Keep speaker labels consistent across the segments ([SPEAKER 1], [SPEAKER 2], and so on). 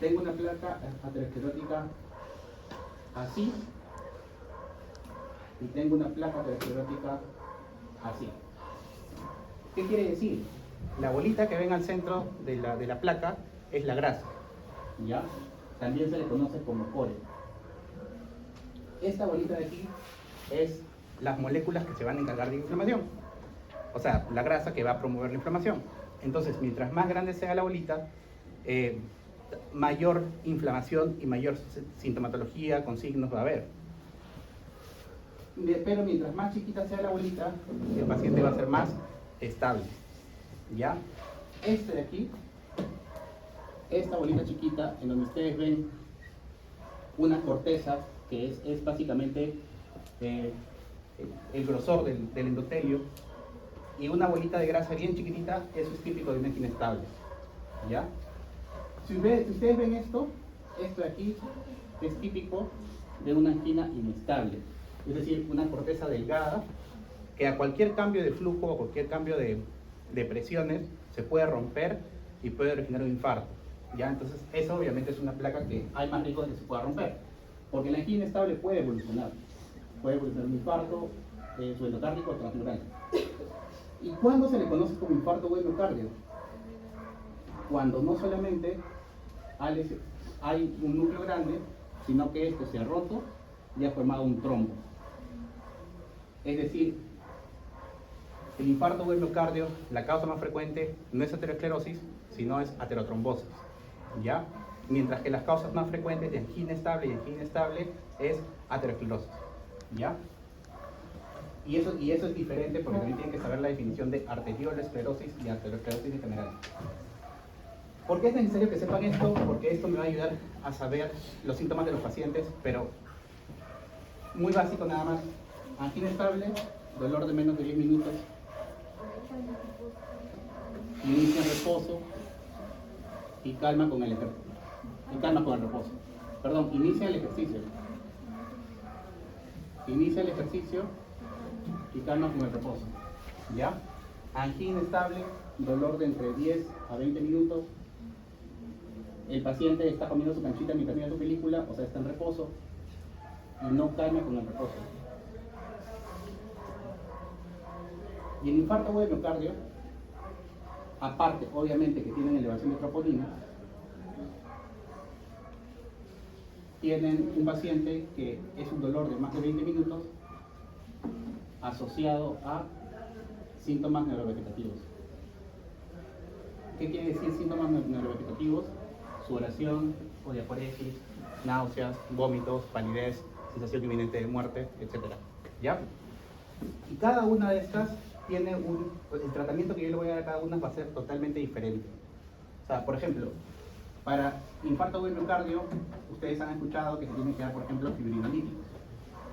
[SPEAKER 1] tengo una placa aterosclerótica así y tengo una placa aterosclerótica así. ¿Qué quiere decir? La bolita que ven al centro de la placa es la grasa, ¿ya? También se le conoce como core. Esta bolita de aquí es las moléculas que se van a encargar de inflamación, o sea, la grasa que va a promover la inflamación. Entonces, mientras más grande sea la bolita, mayor inflamación y mayor sintomatología con signos va a haber. Pero mientras más chiquita sea la bolita, el paciente va a ser más estable, ¿ya? Este de aquí, esta bolita chiquita, en donde ustedes ven una corteza, que es básicamente el grosor del endotelio, y una bolita de grasa bien chiquitita, eso es típico de una angina estable, ¿ya? Si ustedes ven esto de aquí es típico de una angina inestable, es decir, una corteza delgada que a cualquier cambio de flujo o cualquier cambio de presiones se puede romper y puede originar un infarto, ¿ya? Entonces eso obviamente es una placa que hay más riesgo de que se pueda romper, porque la angina inestable puede evolucionar un infarto suendocárdico o transpleural. ¿Y cuándo se le conoce como infarto o endocardio? Cuando no solamente hay un núcleo grande, sino que esto se ha roto y ha formado un trombo. Es decir, el infarto o endocardio, la causa más frecuente no es aterosclerosis, sino es aterotrombosis, ¿ya? Mientras que las causas más frecuentes de angina estable y angina inestable es aterosclerosis, ¿ya? Y eso es diferente porque también tienen que saber la definición de arteriolesclerosis y aterosclerosis en general. ¿Por qué es necesario que sepan esto? Porque esto me va a ayudar a saber los síntomas de los pacientes, pero muy básico nada más. Angina estable, dolor de menos de 10 minutos, inicia en reposo y calma con el reposo. Perdón, inicia el ejercicio. Inicia el ejercicio y calma con el reposo, ¿ya? Angina estable, dolor de entre 10 a 20 minutos. El paciente está comiendo su canchita mientras mira su película, o sea, está en reposo y no calma con el reposo. Y el infarto o miocardio, aparte, obviamente, que tienen elevación de troponina, tienen un paciente que es un dolor de más de 20 minutos asociado a síntomas neurovegetativos. ¿Qué quiere decir síntomas neurovegetativos? Sudoración, odiaporesis, náuseas, vómitos, palidez, sensación inminente de muerte, etc. ¿Ya? Y cada una de estas tiene el tratamiento que yo le voy a dar a cada una va a ser totalmente diferente. O sea, por ejemplo, para infarto o miocardio, ustedes han escuchado que se tiene que dar, por ejemplo, fibrinolíticos.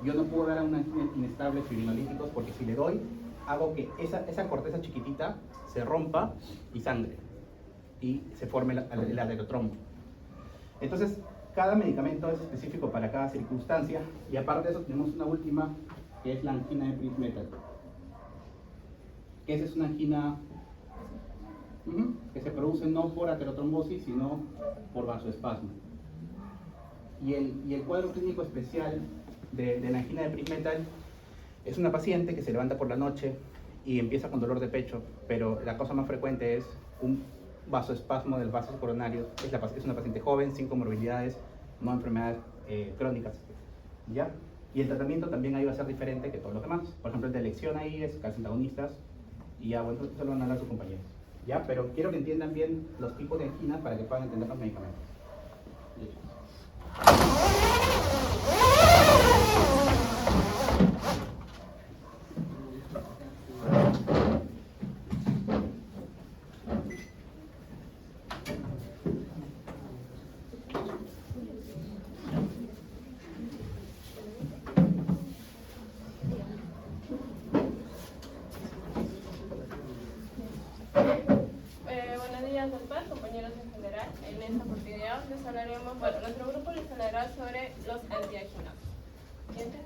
[SPEAKER 1] Yo no puedo dar a una angina inestable fibrinolíticos porque si le doy, hago que esa corteza chiquitita se rompa y sangre y se forme el aterotrombo. Entonces, cada medicamento es específico para cada circunstancia y aparte de eso tenemos una última que es la angina de Prince-Metal. Esa es una angina que se produce no por aterotrombosis, sino por vasoespasmo. Y el cuadro clínico especial de la angina de Prince-Metal es una paciente que se levanta por la noche y empieza con dolor de pecho, pero la causa más frecuente es un vasoespasmo del vaso coronario. Es una paciente joven, sin comorbilidades, no enfermedades crónicas, ¿ya? Y el tratamiento también ahí va a ser diferente que todos los demás. Por ejemplo, el de elección ahí es calcintagonistas y ya, bueno, eso lo van a hablar sus compañeros, ¿ya? Pero quiero que entiendan bien los tipos de angina para que puedan entender los medicamentos. Listo.
[SPEAKER 2] Buenos días, doctor, compañeros en general. En esta oportunidad les hablaremos, nuestro grupo les hablará sobre los antianginosos. ¿Siguiente?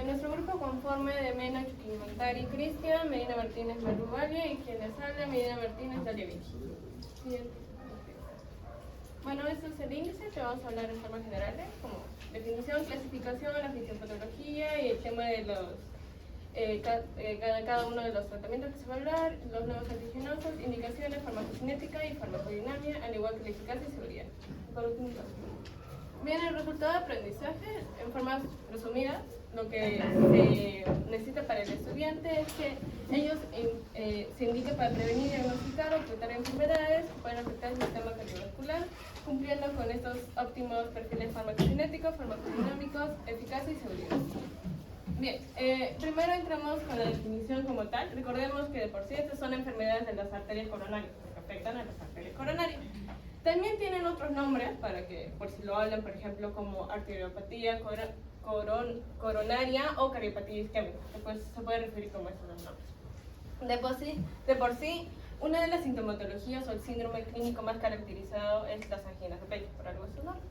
[SPEAKER 2] Nuestro grupo conforme de Mena, Chuquimantari, Cristian, Medina Martínez, Merrubalia y quien les habla, Medina Martínez, Dalievich. Siguiente. Bueno, este es el índice que vamos a hablar en formas generales, como definición, clasificación, la fisiopatología y el tema de los cada uno de los tratamientos que se va a hablar, los nuevos antigenosos, indicaciones, farmacocinética y farmacodinámica, al igual que la eficacia y seguridad. Por último, bien, el resultado de aprendizaje, en formas resumidas, lo que se necesita para el estudiante es que ellos se indiquen para prevenir, diagnosticar o tratar enfermedades que pueden afectar el sistema cardiovascular, cumpliendo con estos óptimos perfiles farmacocinéticos, farmacodinámicos, eficacia y seguridad. Bien, primero entramos con la definición como tal. Recordemos que de por sí estas son enfermedades de las arterias coronarias, que afectan a las arterias coronarias. También tienen otros nombres para que, por si lo hablan, por ejemplo, como arteriopatía coronaria o cardiopatía isquémica. Después se puede referir como estos dos nombres. De por sí, una de las sintomatologías o el síndrome clínico más caracterizado es las anginas de pecho, por algo es su nombre.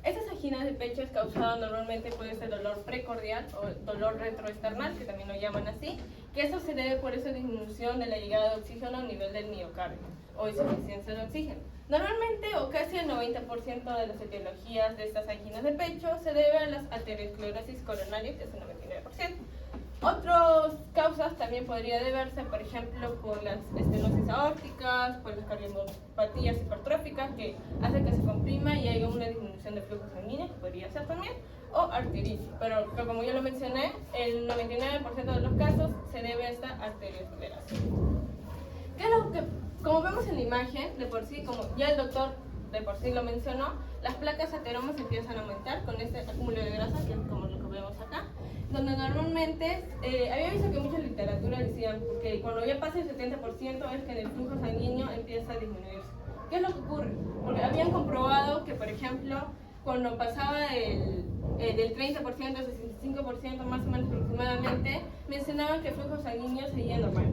[SPEAKER 2] Estas anginas de pecho es causado normalmente puede ser dolor precordial o dolor retroesternal, que también lo llaman así, que eso se debe por esa disminución de la llegada de oxígeno a nivel del miocardio o insuficiencia de oxígeno. Normalmente o casi el 90% de las etiologías de estas anginas de pecho se debe a las aterosclerosis coronarias, que es el 99%. Otras causas también podría deberse, por ejemplo, por las estenosis aórticas, por las cardiopatías hipertróficas que hacen que se comprima y haya una disminución de flujo sanguíneo, que podría ser también, o arteritis. Pero como yo lo mencioné, el 99% de los casos se debe a esta arteriosclerosis. ¿Qué es lo que, como vemos en la imagen, de por sí, como ya el doctor de por sí lo mencionó, las placas ateromas empiezan a aumentar con este acúmulo de grasa, que es como lo que vemos acá, donde normalmente, había visto que mucha literatura decían que cuando ya pasa el 70% es que el flujo sanguíneo empieza a disminuirse. ¿Qué es lo que ocurre? Porque habían comprobado que, por ejemplo, cuando pasaba del 30% al 65% más o menos aproximadamente, mencionaban que el flujo sanguíneo seguía normal.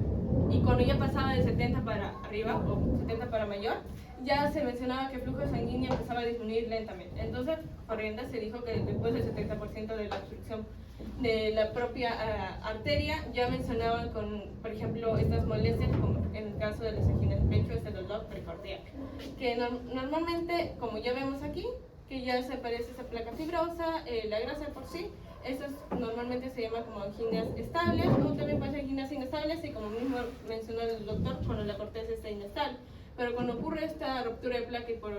[SPEAKER 2] Y cuando ya pasaba de 70 para arriba o 70 para mayor, ya se mencionaba que el flujo sanguíneo empezaba a disminuir lentamente. Entonces, por ende, se dijo que después del 70% de la obstrucción de la propia arteria, ya mencionaban con, por ejemplo, estas molestias, como en el caso de las anginas de pecho, es el dolor precordial. Que normalmente, como ya vemos aquí, que ya se aparece esa placa fibrosa, la grasa por sí, esas normalmente se llaman como anginas estables, o también pueden ser anginas inestables, y como mismo mencionó el doctor, cuando la corteza está inestable. Pero cuando ocurre esta ruptura de placa y por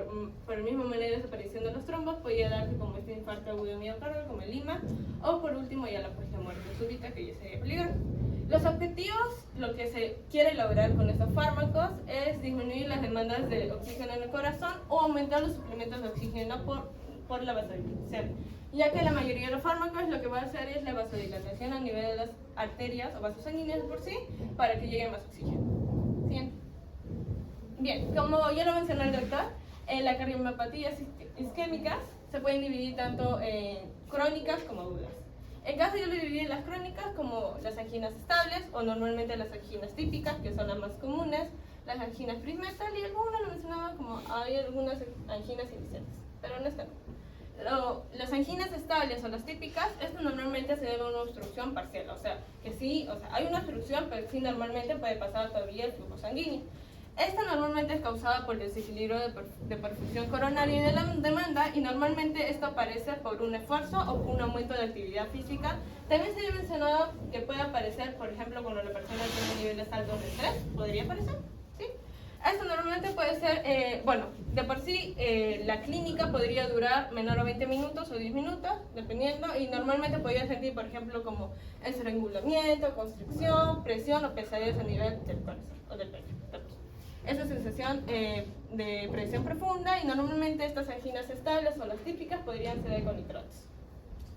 [SPEAKER 2] el mismo manera de desaparición de los trombos, podría darse como este infarto agudo de miocardio, como el lima, o por último ya la muerte súbita, que ya sería peligroso. Los objetivos, lo que se quiere lograr con estos fármacos es disminuir las demandas de oxígeno en el corazón o aumentar los suplementos de oxígeno por la vasodilatación, ya que la mayoría de los fármacos lo que va a hacer es la vasodilatación a nivel de las arterias o vasos sanguíneos por sí, para que llegue más oxígeno. Siguiente. Bien, como ya lo mencionó el doctor, las cardiopatías isquémicas se pueden dividir tanto en crónicas como agudas. En caso yo lo dividí en las crónicas como las anginas estables o normalmente las anginas típicas, que son las más comunes, las anginas prismetal y algunas lo mencionaba como hay algunas anginas iniciales, pero no están. Las anginas estables o las típicas, esto normalmente se debe a una obstrucción parcial, o sea, que sí, o sea, hay una obstrucción, pero sí normalmente puede pasar todavía el flujo sanguíneo. Esta normalmente es causada por el desequilibrio de perfusión coronaria y de la demanda, y normalmente esto aparece por un esfuerzo o por un aumento de actividad física. También se ha mencionado que puede aparecer, por ejemplo, cuando la persona tiene niveles altos de estrés, podría aparecer, ¿sí? Esto normalmente puede ser, bueno, de por sí la clínica podría durar menor a 20 minutos o 10 minutos, dependiendo, y normalmente podría sentir, por ejemplo, como estrangulamiento, constricción, presión o pesadez a nivel del corazón o del pecho. Esa sensación de presión profunda, y normalmente estas anginas estables o las típicas podrían ser con nitrotis.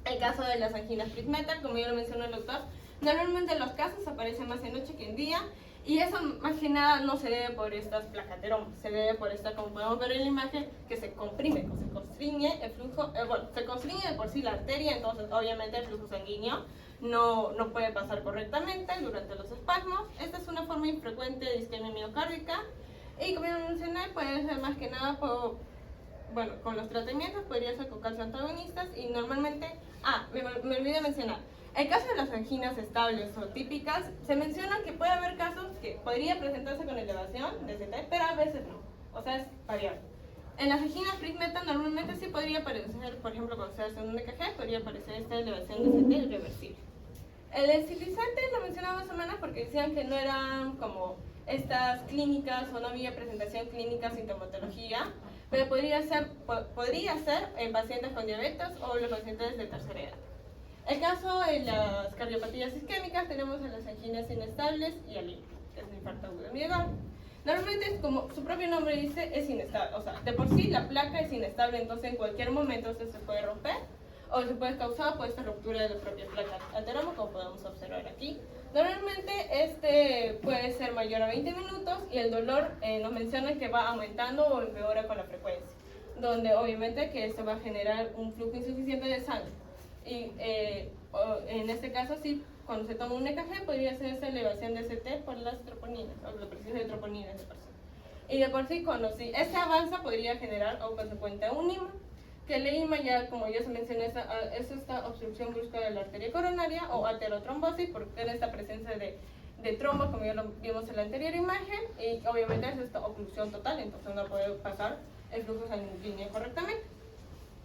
[SPEAKER 2] El caso de las anginas prismetal, como ya lo mencionó el doctor, normalmente los casos aparecen más en noche que en día, y eso más que nada no se debe por estas placateromas, se debe por esta, como podemos ver en la imagen, que se comprime o se constriñe el flujo, bueno, se constriñe de por sí la arteria, entonces obviamente el flujo sanguíneo no puede pasar correctamente durante los espasmos. Esta es una forma infrecuente de isquemia miocárdica, y como ya mencioné, puede ser más que nada por, bueno, con los tratamientos podría ser con calcio antagonistas, y normalmente, me olvidé mencionar, en caso de las anginas estables o típicas, se menciona que puede haber casos que podría presentarse con elevación de CT, pero a veces no, o sea, es variable. En las anginas Fris-Meta normalmente sí podría aparecer, por ejemplo, cuando se hace un EKG, podría aparecer esta elevación de CT irreversible. El estilizante lo mencionaba más o menos porque decían que no eran como estas clínicas o no había presentación clínica, sintomatología, pero podría ser en pacientes con diabetes o los pacientes de tercera edad. El caso de las cardiopatías isquémicas tenemos a las anginas inestables y al INF, que es el infarto agudo miocardio. Normalmente, como su propio nombre dice, es inestable, o sea, de por sí la placa es inestable, entonces en cualquier momento se puede romper o se puede causar por esta ruptura de la propia placa ateroma, como podemos observar aquí. Normalmente este puede ser mayor a 20 minutos y el dolor nos menciona que va aumentando o empeora con la frecuencia, donde obviamente que esto va a generar un flujo insuficiente de sangre. Y en este caso sí, cuando se toma un EKG podría ser esa elevación de CT por las troponinas, o la presencia de troponinas de por sí. Y de por sí, cuando sí, ese avanza podría generar o consecuente un IMA, que el IMA ya, como ya se mencionó, es esta obstrucción brusca de la arteria coronaria o aterotrombosis, porque tiene esta presencia de trombo, como ya lo vimos en la anterior imagen, y obviamente es esta oclusión total, entonces no puede pasar el flujo sanguíneo correctamente.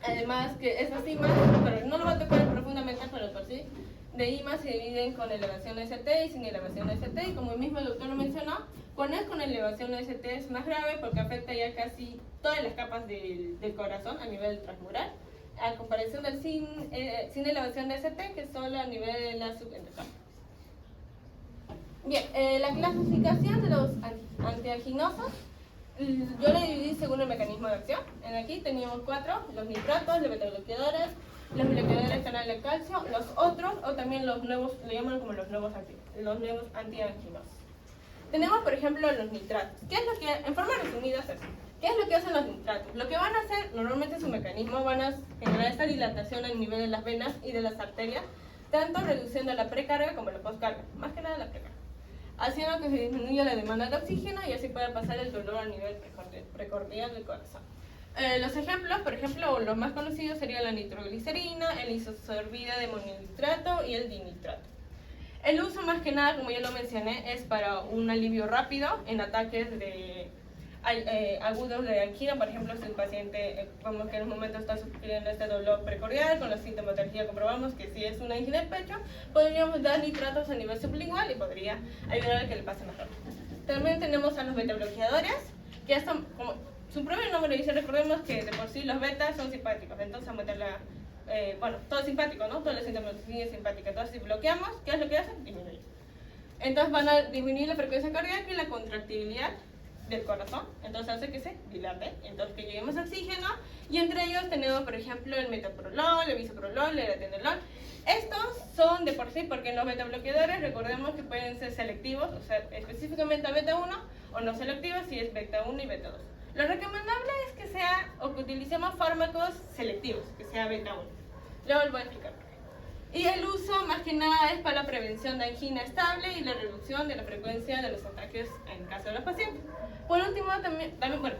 [SPEAKER 2] Además que esas IMAs, pero no lo va a tocar profundamente, pero por sí, de IMAs se dividen con elevación ST y sin elevación ST, y como el mismo doctor lo mencionó, cuando es con elevación ST es más grave porque afecta ya casi todas las capas del corazón a nivel transmural, a comparación del sin elevación de ST, que es solo a nivel de la subendocardia. Bien, la clasificación de los antianginosos, yo lo dividí según el mecanismo de acción. En aquí teníamos 4, los nitratos, los betabloqueadores, los bloqueadores canal de calcio, los otros, o también los nuevos, le llaman como los nuevos antianginosos. Tenemos, por ejemplo, los nitratos. ¿Qué es lo que, en forma resumida, es así? ¿Qué es lo que hacen los nitratos? Lo que van a hacer, normalmente su mecanismo, van a generar esta dilatación a nivel de las venas y de las arterias, tanto reduciendo la precarga como la postcarga, más que nada la precarga, haciendo que se disminuya la demanda de oxígeno y así pueda pasar el dolor a nivel precordial del corazón. Los ejemplos, por ejemplo, los más conocidos serían la nitroglicerina, el isosorbida de mononitrato y el dinitrato. El uso más que nada, como ya lo mencioné, es para un alivio rápido en ataques agudos de angina. Por ejemplo, si el paciente, vemos que en un momento está sufriendo este dolor precordial, con la sintomatología comprobamos que si es una angina de pecho, podríamos dar nitratos a nivel sublingual y podría ayudar a que le pase mejor. También tenemos a los betabloqueadores, que están, como su propio nombre dice, recordemos que de por sí los betas son simpáticos, entonces aumentar la... bueno, todo es simpático, ¿no? Toda la sintomatología es simpática. Entonces, si bloqueamos, ¿qué es lo que hacen? Disminuir. Entonces, van a disminuir la frecuencia cardíaca y la contractibilidad del corazón. Entonces, hace que se dilate. Entonces, que lleguemos a oxígeno. Y entre ellos tenemos, por ejemplo, el metoprolol, el bisoprolol, el atenolol. Estos son de por sí, porque en los betabloqueadores, recordemos que pueden ser selectivos, o sea, específicamente a beta 1, o no selectivos si es beta 1 y beta 2. Lo recomendable es que sea, o que utilicemos fármacos selectivos, que sea beta 1. Luego lo voy a explicar. Y el uso más que nada es para la prevención de angina estable y la reducción de la frecuencia de los ataques en caso de los pacientes. Por último,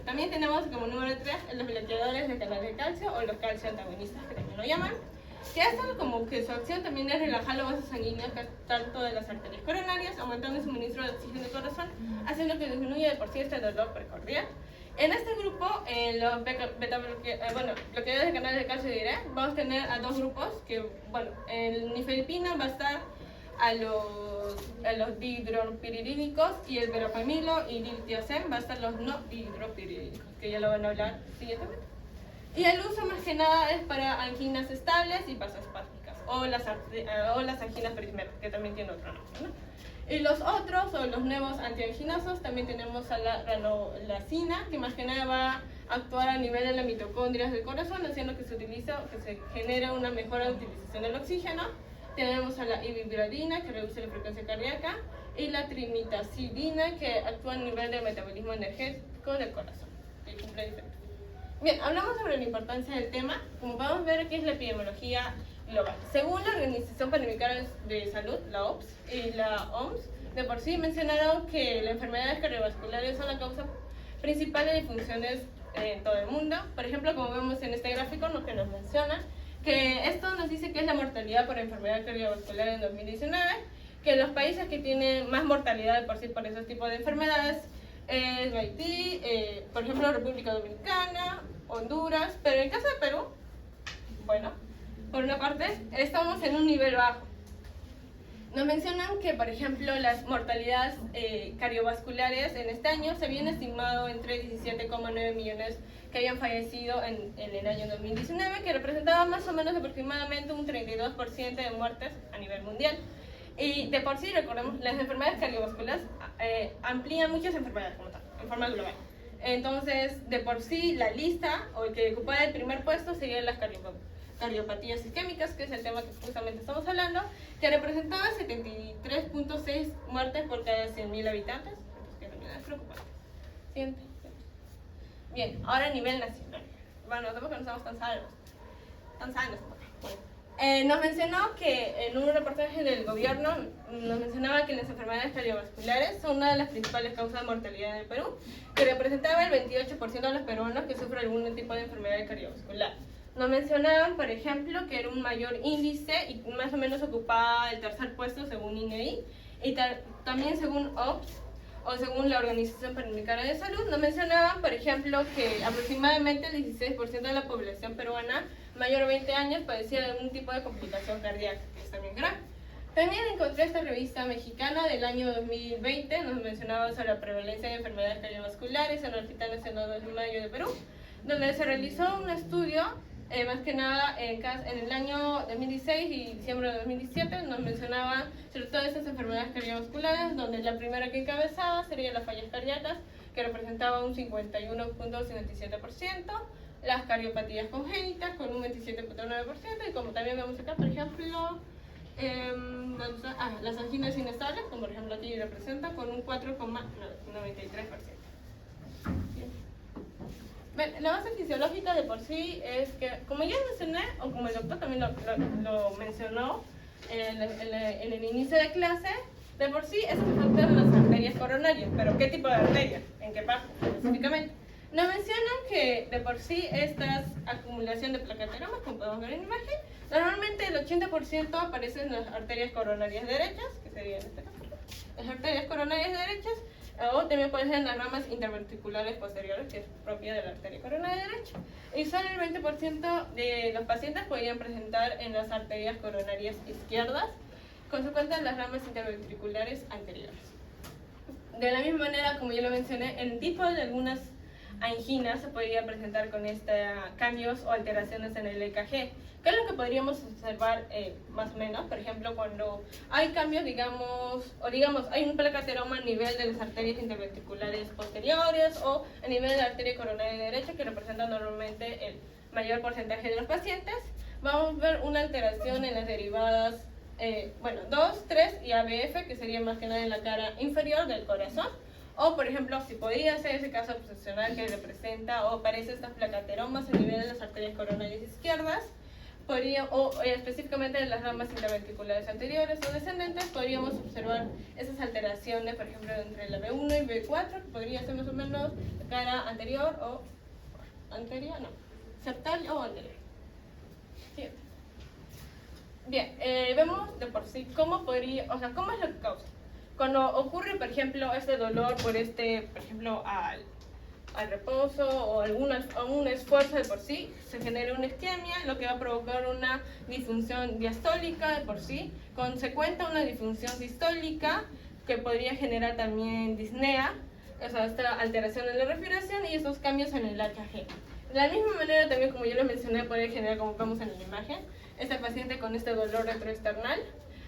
[SPEAKER 2] también tenemos como número 3 los bloqueadores de canal de calcio o los calcio antagonistas, que también lo llaman. Que esto como que su acción también es relajar los vasos sanguíneos tanto de las arterias coronarias, aumentando el suministro de oxígeno al corazón, haciendo que disminuya de por sí este dolor precordial. En este grupo, los bloqueadores de canal de calcio diré, vamos a tener a dos grupos, que bueno, el nifedipina va a estar a los dihidropiridínicos y el verapamilo y diltiazem va a estar los no dihidropiridínicos, que ya lo van a hablar siguientemente. Y el uso más que nada es para anginas estables y vasoespásticas, o las anginas Fris-Meta, que también tiene otro nombre, ¿no? Y los otros, o los nuevos antianginosos, también tenemos a la ranolacina, que más que nada va a actuar a nivel de las mitocondrias del corazón, haciendo que se genere una mejor utilización del oxígeno. Tenemos a la ibibradina, que reduce la frecuencia cardíaca, y la trimetazidina, que actúa a nivel del metabolismo energético del corazón, que cumple diferentes. Bien, hablamos sobre la importancia del tema. Como podemos ver, aquí es la epidemiología global. Según la Organización Panamericana de Salud, la OPS y la OMS, de por sí mencionaron que las enfermedades cardiovasculares son la causa principal de disfunciones en todo el mundo. Por ejemplo, como vemos en este gráfico, lo que nos menciona, que esto nos dice que es la mortalidad por enfermedad cardiovascular en 2019, que los países que tienen más mortalidad de por sí por esos tipos de enfermedades es Haití, por ejemplo, República Dominicana, Honduras, pero en el caso de Perú, bueno, por una parte, estamos en un nivel bajo. Nos mencionan que, por ejemplo, las mortalidades cardiovasculares en este año se habían estimado entre 17,9 millones que habían fallecido en el año 2019, que representaba más o menos aproximadamente un 32% de muertes a nivel mundial. Y de por sí, recordemos, las enfermedades cardiovasculares amplían muchas enfermedades como tal, en forma global. Entonces, de por sí, la lista, o el que ocupaba el primer puesto, serían las cardiopatías isquémicas, que es el tema que justamente estamos hablando, que representaba 73.6 muertes por cada 100.000 habitantes. Entonces, que también es preocupante. Siguiente. Bien, ahora a nivel nacional. Bueno, tampoco no estamos tan sanos. Bueno. Nos mencionó que en un reportaje del gobierno nos mencionaba que las enfermedades cardiovasculares son una de las principales causas de mortalidad en el Perú, que representaba el 28% de los peruanos que sufren algún tipo de enfermedad cardiovascular. Nos mencionaban, por ejemplo, que era un mayor índice y más o menos ocupaba el tercer puesto según INEI y también según OPS o según la Organización Panamericana de Salud. Nos mencionaban, por ejemplo, que aproximadamente el 16% de la población peruana mayor de 20 años padecía de algún tipo de complicación cardíaca, que es también grave. También encontré esta revista mexicana del año 2020, nos mencionaba sobre la prevalencia de enfermedades cardiovasculares en el Hospital Nacional de Mayo de Perú, donde se realizó un estudio, más que nada en el año 2016 y diciembre de 2017, nos mencionaba sobre todas estas enfermedades cardiovasculares, donde la primera que encabezaba sería las fallas cardíacas, que representaba un 51.57%, las cardiopatías congénitas con un 27.9%, y como también vemos acá, por ejemplo, las anginas inestables, como por ejemplo aquí representa, con un 4,93%. La base fisiológica de por sí es que, como ya mencioné, o como el doctor también lo mencionó en el inicio de clase, de por sí es que afectan las arterias coronarias. ¿Pero qué tipo de arterias? ¿En qué parte específicamente? Nos mencionan que de por sí esta acumulación de plaqueteromas, como podemos ver en la imagen, normalmente el 80% aparece en las arterias coronarias derechas, que serían en este caso, las arterias coronarias derechas, o también pueden ser en las ramas interventriculares posteriores, que es propia de la arteria coronaria derecha. Y solo el 20% de los pacientes podrían presentar en las arterias coronarias izquierdas, consecuente en las ramas interventriculares anteriores. De la misma manera, como ya lo mencioné, el tipo de algunas anginas se podría presentar con cambios o alteraciones en el EKG. ¿Qué es lo que podríamos observar más o menos? Por ejemplo, cuando hay cambios, digamos, hay un placateroma a nivel de las arterias interventriculares posteriores o a nivel de la arteria coronaria derecha, que representa normalmente el mayor porcentaje de los pacientes, vamos a ver una alteración en las derivadas 2, 3 y ABF, que sería más que nada en la cara inferior del corazón. O, por ejemplo, si podría ser ese caso obsesional que representa o aparece estas placateromas a nivel de las arterias coronarias izquierdas, específicamente en las ramas interventriculares anteriores o descendentes, podríamos observar esas alteraciones, por ejemplo, entre la B1 y B4, que podría ser más o menos la cara anterior o septal o anterior. Siguiente. Bien, vemos de por sí cómo es lo que causa. Cuando ocurre, por ejemplo, este dolor por por ejemplo, al reposo o un esfuerzo de por sí, se genera una isquemia, lo que va a provocar una disfunción diastólica de por sí, consecuente a una disfunción sistólica que podría generar también disnea, o sea, esta alteración en la respiración y estos cambios en el EKG. De la misma manera, también como yo lo mencioné, puede generar, como vemos en la imagen, este paciente con este dolor retroesternal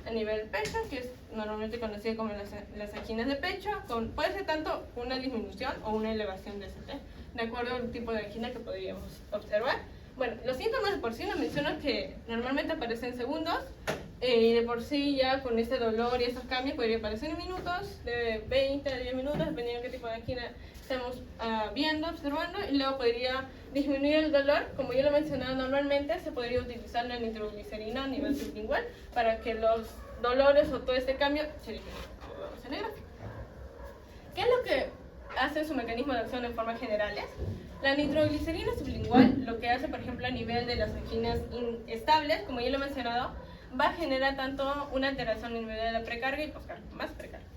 [SPEAKER 2] a nivel pecho, que es normalmente conocido como las anginas de pecho, puede ser tanto una disminución o una elevación de ST, de acuerdo al tipo de angina que podríamos observar. Bueno, los síntomas de por sí nos mencionan que normalmente aparecen en segundos, y de por sí ya con este dolor y estos cambios podría aparecer en minutos, de 20 a 10 minutos, dependiendo de qué tipo de angina estamos viendo, observando, y luego podría disminuir el dolor. Como yo lo mencionaba, normalmente se podría utilizar la nitroglicerina a nivel sublingual para que los dolores o todo este cambio se disminuyan, como vemos en el gráfico. ¿Qué es lo que hace su mecanismo de acción en formas generales? La nitroglicerina sublingual lo que hace, por ejemplo, a nivel de las anginas estables, como ya lo he mencionado, va a generar tanto una alteración a nivel de la precarga y poscarga, más precarga.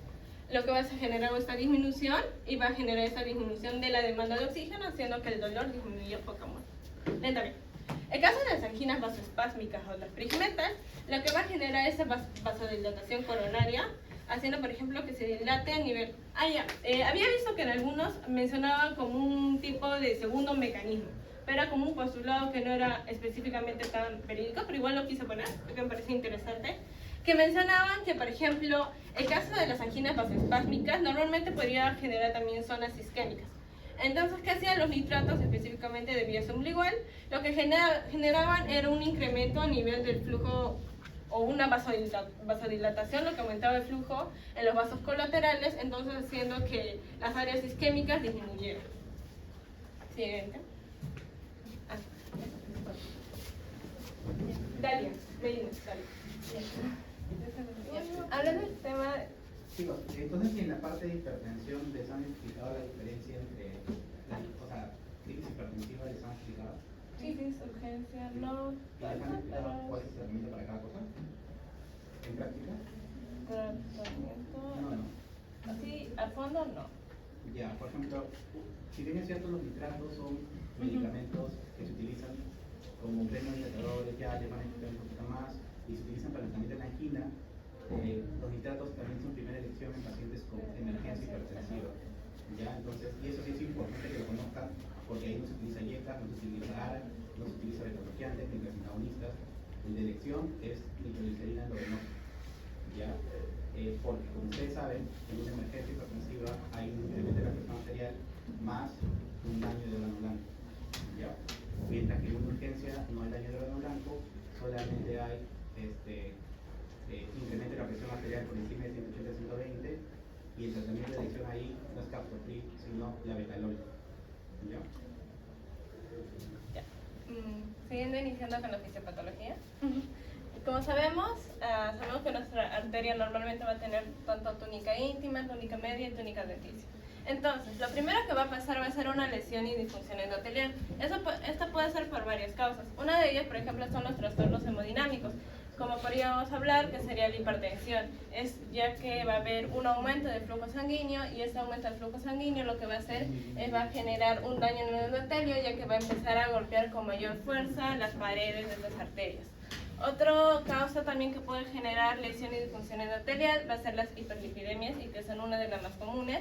[SPEAKER 2] lo que va a generar esta disminución y va a generar esta disminución de la demanda de oxígeno, haciendo que el dolor disminuya poco más lentamente. En caso de las anginas vasoespásmicas o las prismetas, lo que va a generar es vasodilatación coronaria, haciendo, por ejemplo, que se dilate a nivel... había visto que en algunos mencionaban como un tipo de segundo mecanismo, pero era como un postulado que no era específicamente tan verídico, pero igual lo quise poner, porque me parece interesante, que mencionaban que, por ejemplo, el caso de las anginas vasoespásmicas normalmente podría generar también zonas isquémicas. Entonces, ¿qué hacían los nitratos, específicamente de vía sublingual? Lo que generaban era un incremento a nivel del flujo o una vasodilatación, lo que aumentaba el flujo en los vasos colaterales, entonces haciendo que las áreas isquémicas disminuyeran. Siguiente. Dalia, Dalia. Hablando del tema...
[SPEAKER 1] Chicos, entonces si en la parte de hipertensión les han explicado la diferencia entre, o sea, crisis hipertensiva les han explicado.
[SPEAKER 2] Crisis, urgencia, no.
[SPEAKER 1] ¿Y les han explicado cuál es el tratamiento para cada cosa? ¿En práctica?
[SPEAKER 2] Tratamiento.
[SPEAKER 1] No.
[SPEAKER 2] Así, a fondo no.
[SPEAKER 1] Ya, por ejemplo, si bien es cierto, los nitratos son medicamentos que se utilizan como bronodilatadores, ya les van a explicar un poquito más, y se utilizan para el tratamiento de la angina. Los nitratos también son primera elección en pacientes con emergencia hipertensiva. ¿Ya? Entonces, y eso sí es importante que lo conozcan, porque ahí no se utiliza IECA, no se utiliza ARA, no se utiliza beta-bloqueantes, ni antagonistas. El de elección es nitroglicerina endovenosa. ¿Ya? Porque, como ustedes saben, en una emergencia hipertensiva hay un incremento de la presión arterial más un daño de órgano blanco. ¿Ya? Mientras que en una urgencia no hay daño de órgano blanco, solamente hay incremento de la presión arterial por encima de 180-120, y el tratamiento de elección ahí no es captopril, sino la betalol. ¿Ya?
[SPEAKER 2] Siguiendo iniciando con la fisiopatología. Como sabemos, sabemos que nuestra arteria normalmente va a tener tanto túnica íntima, túnica media y túnica adventicia. Entonces, lo primero que va a pasar va a ser una lesión y disfunción endotelial. Esto puede ser por varias causas. Una de ellas, por ejemplo, son los trastornos hemodinámicos, como podríamos hablar que sería la hipertensión, ya que va a haber un aumento del flujo sanguíneo, y ese aumento del flujo sanguíneo lo que va a hacer es va a generar un daño en el endotelio, ya que va a empezar a golpear con mayor fuerza las paredes de las arterias. Otra causa también que puede generar lesión y disfunción endotelial va a ser las hiperlipidemias, y que son una de las más comunes,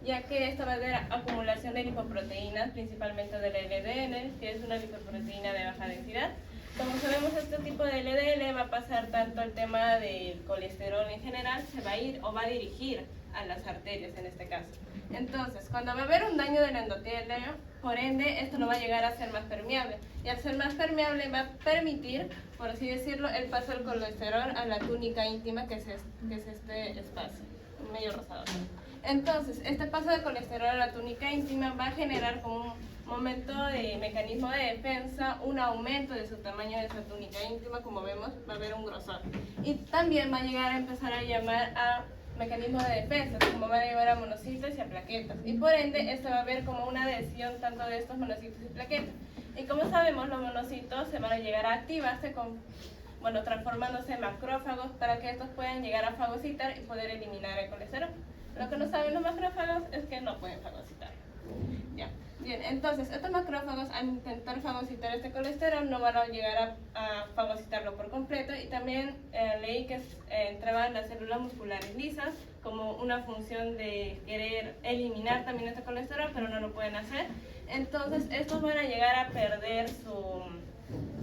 [SPEAKER 2] ya que esta va a haber acumulación de lipoproteínas, principalmente del LDL, que es una lipoproteína de baja densidad. Como sabemos, este tipo de LDL va a pasar tanto el tema del colesterol en general, se va a ir o va a dirigir a las arterias en este caso. Entonces, cuando va a haber un daño del endotelio, por ende, esto no va a llegar a ser más permeable. Y al ser más permeable va a permitir, por así decirlo, el paso del colesterol a la túnica íntima, que es este espacio, medio rosado. Entonces, este paso de colesterol a la túnica íntima va a generar como un momento de mecanismo de defensa, un aumento de su tamaño de esa túnica íntima, como vemos, va a haber un grosor. Y también va a llegar a empezar a llamar a mecanismos de defensa, como van a llevar a monocitos y a plaquetas. Y por ende, esto va a haber como una adhesión tanto de estos monocitos y plaquetas. Y como sabemos, los monocitos se van a llegar a activarse transformándose en macrófagos para que estos puedan llegar a fagocitar y poder eliminar el colesterol. Lo que no saben los macrófagos es que no pueden fagocitar. Ya. Bien, entonces estos macrófagos, al intentar fagocitar este colesterol, no van a llegar a fagocitarlo por completo, y también leí que entraban las células musculares lisas como una función de querer eliminar también este colesterol, pero no lo pueden hacer. Entonces estos van a llegar a perder su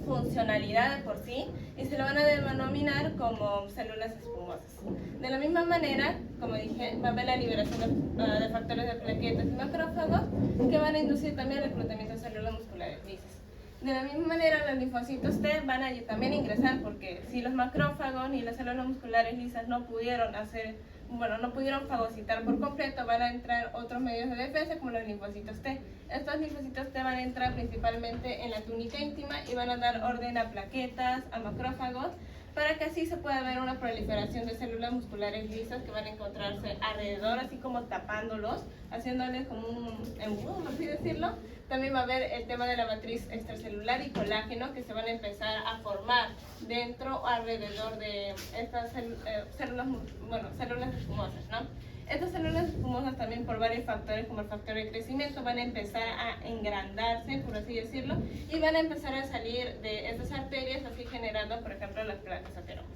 [SPEAKER 2] funcionalidad de por sí, y se lo van a denominar como células espumosas. De la misma manera, como dije, va a haber la liberación de factores de plaquetas y macrófagos, que van a inducir también el reclutamiento de células musculares lisas. De la misma manera, los linfocitos T van a también ingresar, porque si los macrófagos ni las células musculares lisas no pudieron fagocitar por completo, van a entrar otros medios de defensa como los linfocitos T. Estos linfocitos T van a entrar principalmente en la túnica íntima y van a dar orden a plaquetas, a macrófagos, para que así se pueda ver una proliferación de células musculares lisas que van a encontrarse alrededor, así como tapándolos, haciéndoles como un embudo, por así decirlo. También va a haber el tema de la matriz extracelular y colágeno, que se van a empezar a formar dentro o alrededor de estas células espumosas, ¿no? Estas células espumosas también por varios factores, como el factor de crecimiento, van a empezar a engrandarse, por así decirlo, y van a empezar a salir de estas arterias, así generando, por ejemplo, las placas ateromas.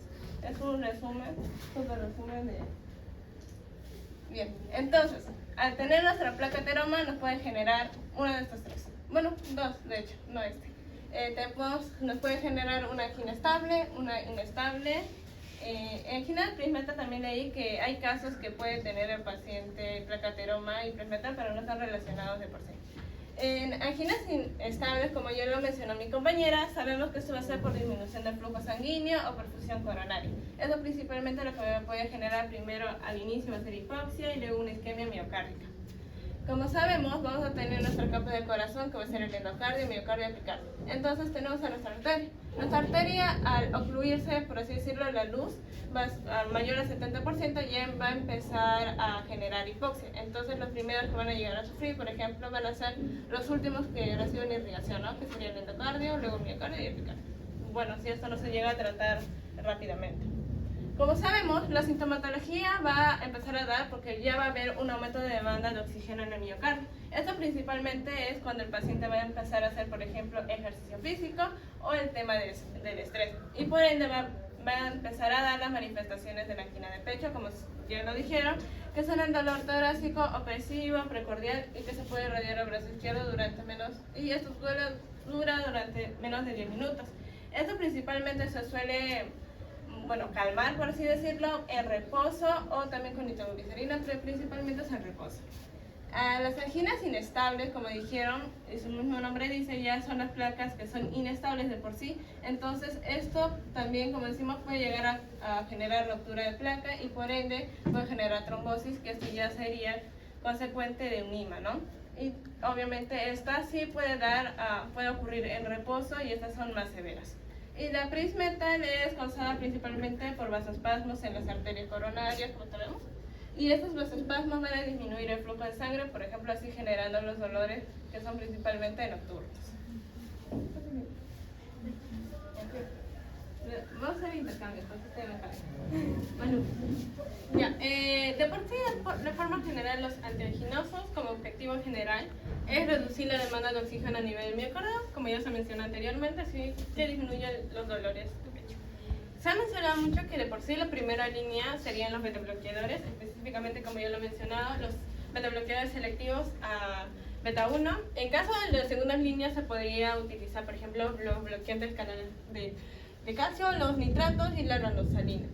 [SPEAKER 2] Es un resumen, súper resumen de... Bien, entonces, al tener nuestra placa ateroma nos puede generar una de estas tres. Bueno, dos, de hecho, no este. Nos puede generar una angina estable, una inestable. En general, Prismeta también leí que hay casos que puede tener el paciente placa ateroma y Prismeta, pero no están relacionados de por sí. En anginas inestables, como ya lo mencionó mi compañera, sabemos que esto va a ser por disminución del flujo sanguíneo o perfusión coronaria. Eso principalmente lo que puede generar primero al inicio va a ser hipoxia y luego una isquemia miocárdica. Como sabemos, vamos a tener nuestra capa del corazón que va a ser el endocardio, miocardio y epicardio. Entonces tenemos a nuestra arteria. Nuestra arteria, al ocluirse, por así decirlo, la luz mayor al 70%, ya va a empezar a generar hipoxia. Entonces los primeros que van a llegar a sufrir, por ejemplo, van a ser los últimos que reciben irrigación, ¿no? Que sería el endocardio, luego el miocardio y el epicardio. Bueno, si esto no se llega a tratar rápidamente. Como sabemos, la sintomatología va a empezar a dar porque ya va a haber un aumento de demanda de oxígeno en el miocardio. Esto principalmente es cuando el paciente va a empezar a hacer, por ejemplo, ejercicio físico o el tema del estrés. Y por ende va a empezar a dar las manifestaciones de la angina de pecho, como ya lo dijeron, que son el dolor torácico, opresivo, precordial y que se puede irradiar al brazo izquierdo durante dura durante menos de 10 minutos. Esto principalmente se suele calmar, por así decirlo, en reposo o también con nitroglicerina, pero principalmente es en reposo. Las anginas inestables, como dijeron, y su mismo nombre dice, ya son las placas que son inestables de por sí. Entonces esto también, como decimos, puede llegar a generar ruptura de placa y por ende puede generar trombosis, que esto ya sería consecuente de un IMA, ¿no? Y obviamente esta sí puede ocurrir en reposo y estas son más severas. Y la Prismeta es causada principalmente por vasospasmos en las arterias coronarias, como sabemos. Y estos vasospasmos van a disminuir el flujo de sangre, por ejemplo, así generando los dolores que son principalmente nocturnos. Vamos a hacer intercambio, entonces te me Bueno, ya, de por sí, de forma general, los antianginosos, como objetivo general, es reducir la demanda de oxígeno a nivel del miocardio, como ya se mencionó anteriormente, así que disminuye los dolores de pecho. Se ha mencionado mucho que de por sí la primera línea serían los betabloqueadores, específicamente, como ya lo he mencionado, los betabloqueadores selectivos a beta 1. En caso de las segundas líneas se podría utilizar, por ejemplo, los bloqueantes canales de calcio, los nitratos y la ranoxalina.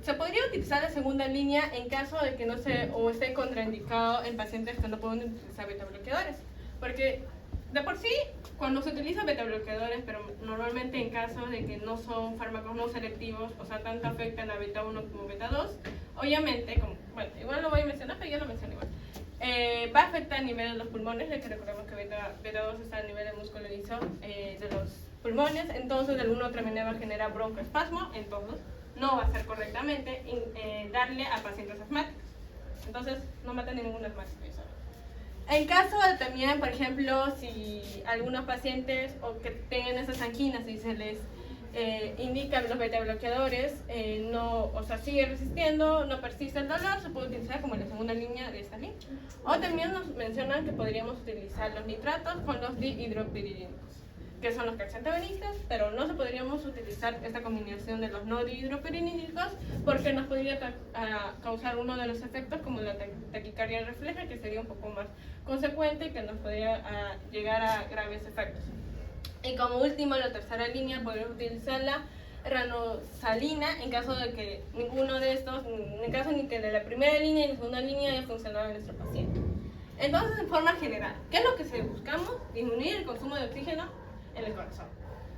[SPEAKER 2] Se podría utilizar la segunda línea en caso de que no esté contraindicado en pacientes que no pueden utilizar betabloqueadores, porque de por sí, cuando se utiliza betabloqueadores, pero normalmente en caso de que no son fármacos no selectivos, o sea, tanto afectan a beta 1 como beta 2, obviamente, igual lo voy a mencionar, pero ya lo menciono igual, va a afectar a nivel de los pulmones, ya que recordemos que beta 2 está a nivel de músculo liso de los pulmones, entonces de alguna otra manera va a generar broncoespasmo, entonces no va a ser correctamente darle a pacientes asmáticos. Entonces no matan a ningún asmático. En caso de también, por ejemplo, si algunos pacientes o que tengan esas anginas y se les indican los betabloqueadores, sigue resistiendo, no persiste el dolor, se puede utilizar como la segunda línea de esta línea. O también nos mencionan que podríamos utilizar los nitratos con los dihidropiridínicos, que son los calciantagonistas, pero no se podríamos utilizar esta combinación de los no dihidropiridínicos porque nos podría causar uno de los efectos como la taquicardia refleja, que sería un poco más consecuente y que nos podría llegar a graves efectos. Y como último, la tercera línea, podemos utilizar la ranoxalina en caso de que ninguno de estos, en caso ni que de la primera línea y la segunda línea haya funcionado en nuestro paciente. Entonces, en forma general, ¿qué es lo que buscamos? Disminuir el consumo de oxígeno en el corazón.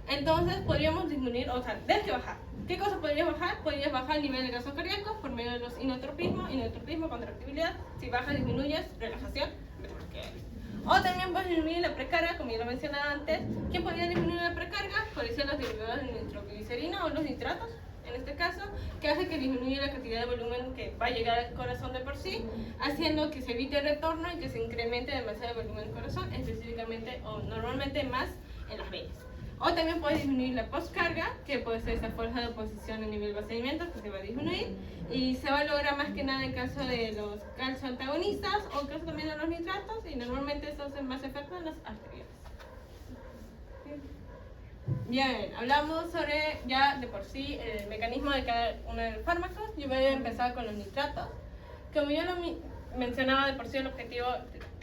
[SPEAKER 2] Entonces podríamos disminuir, tienes que bajar. ¿Qué cosa podrías bajar? Podrías bajar el nivel de gasto cardíaco por medio de los inotropismo, contractibilidad. Si bajas, disminuyes, relajación, o también puedes disminuir la precarga, como ya lo mencionaba antes. ¿Quién podría disminuir la precarga? Podrían ser los derivados de nitroglicerina o los nitratos, en este caso, que hace que disminuya la cantidad de volumen que va a llegar al corazón de por sí, haciendo que se evite el retorno y que se incremente demasiado el volumen del corazón, específicamente o normalmente más en las venas. O también puede disminuir la postcarga, que puede ser esa fuerza de oposición a nivel vaciamiento, que se va a disminuir. Y se va a lograr más que nada en caso de los calcioantagonistas o en caso también de los nitratos, y normalmente eso hace más efecto en las arterias. Bien, hablamos sobre ya de por sí el mecanismo de cada uno de los fármacos. Yo voy a empezar con los nitratos. Como yo lo mencionaba, de por sí el objetivo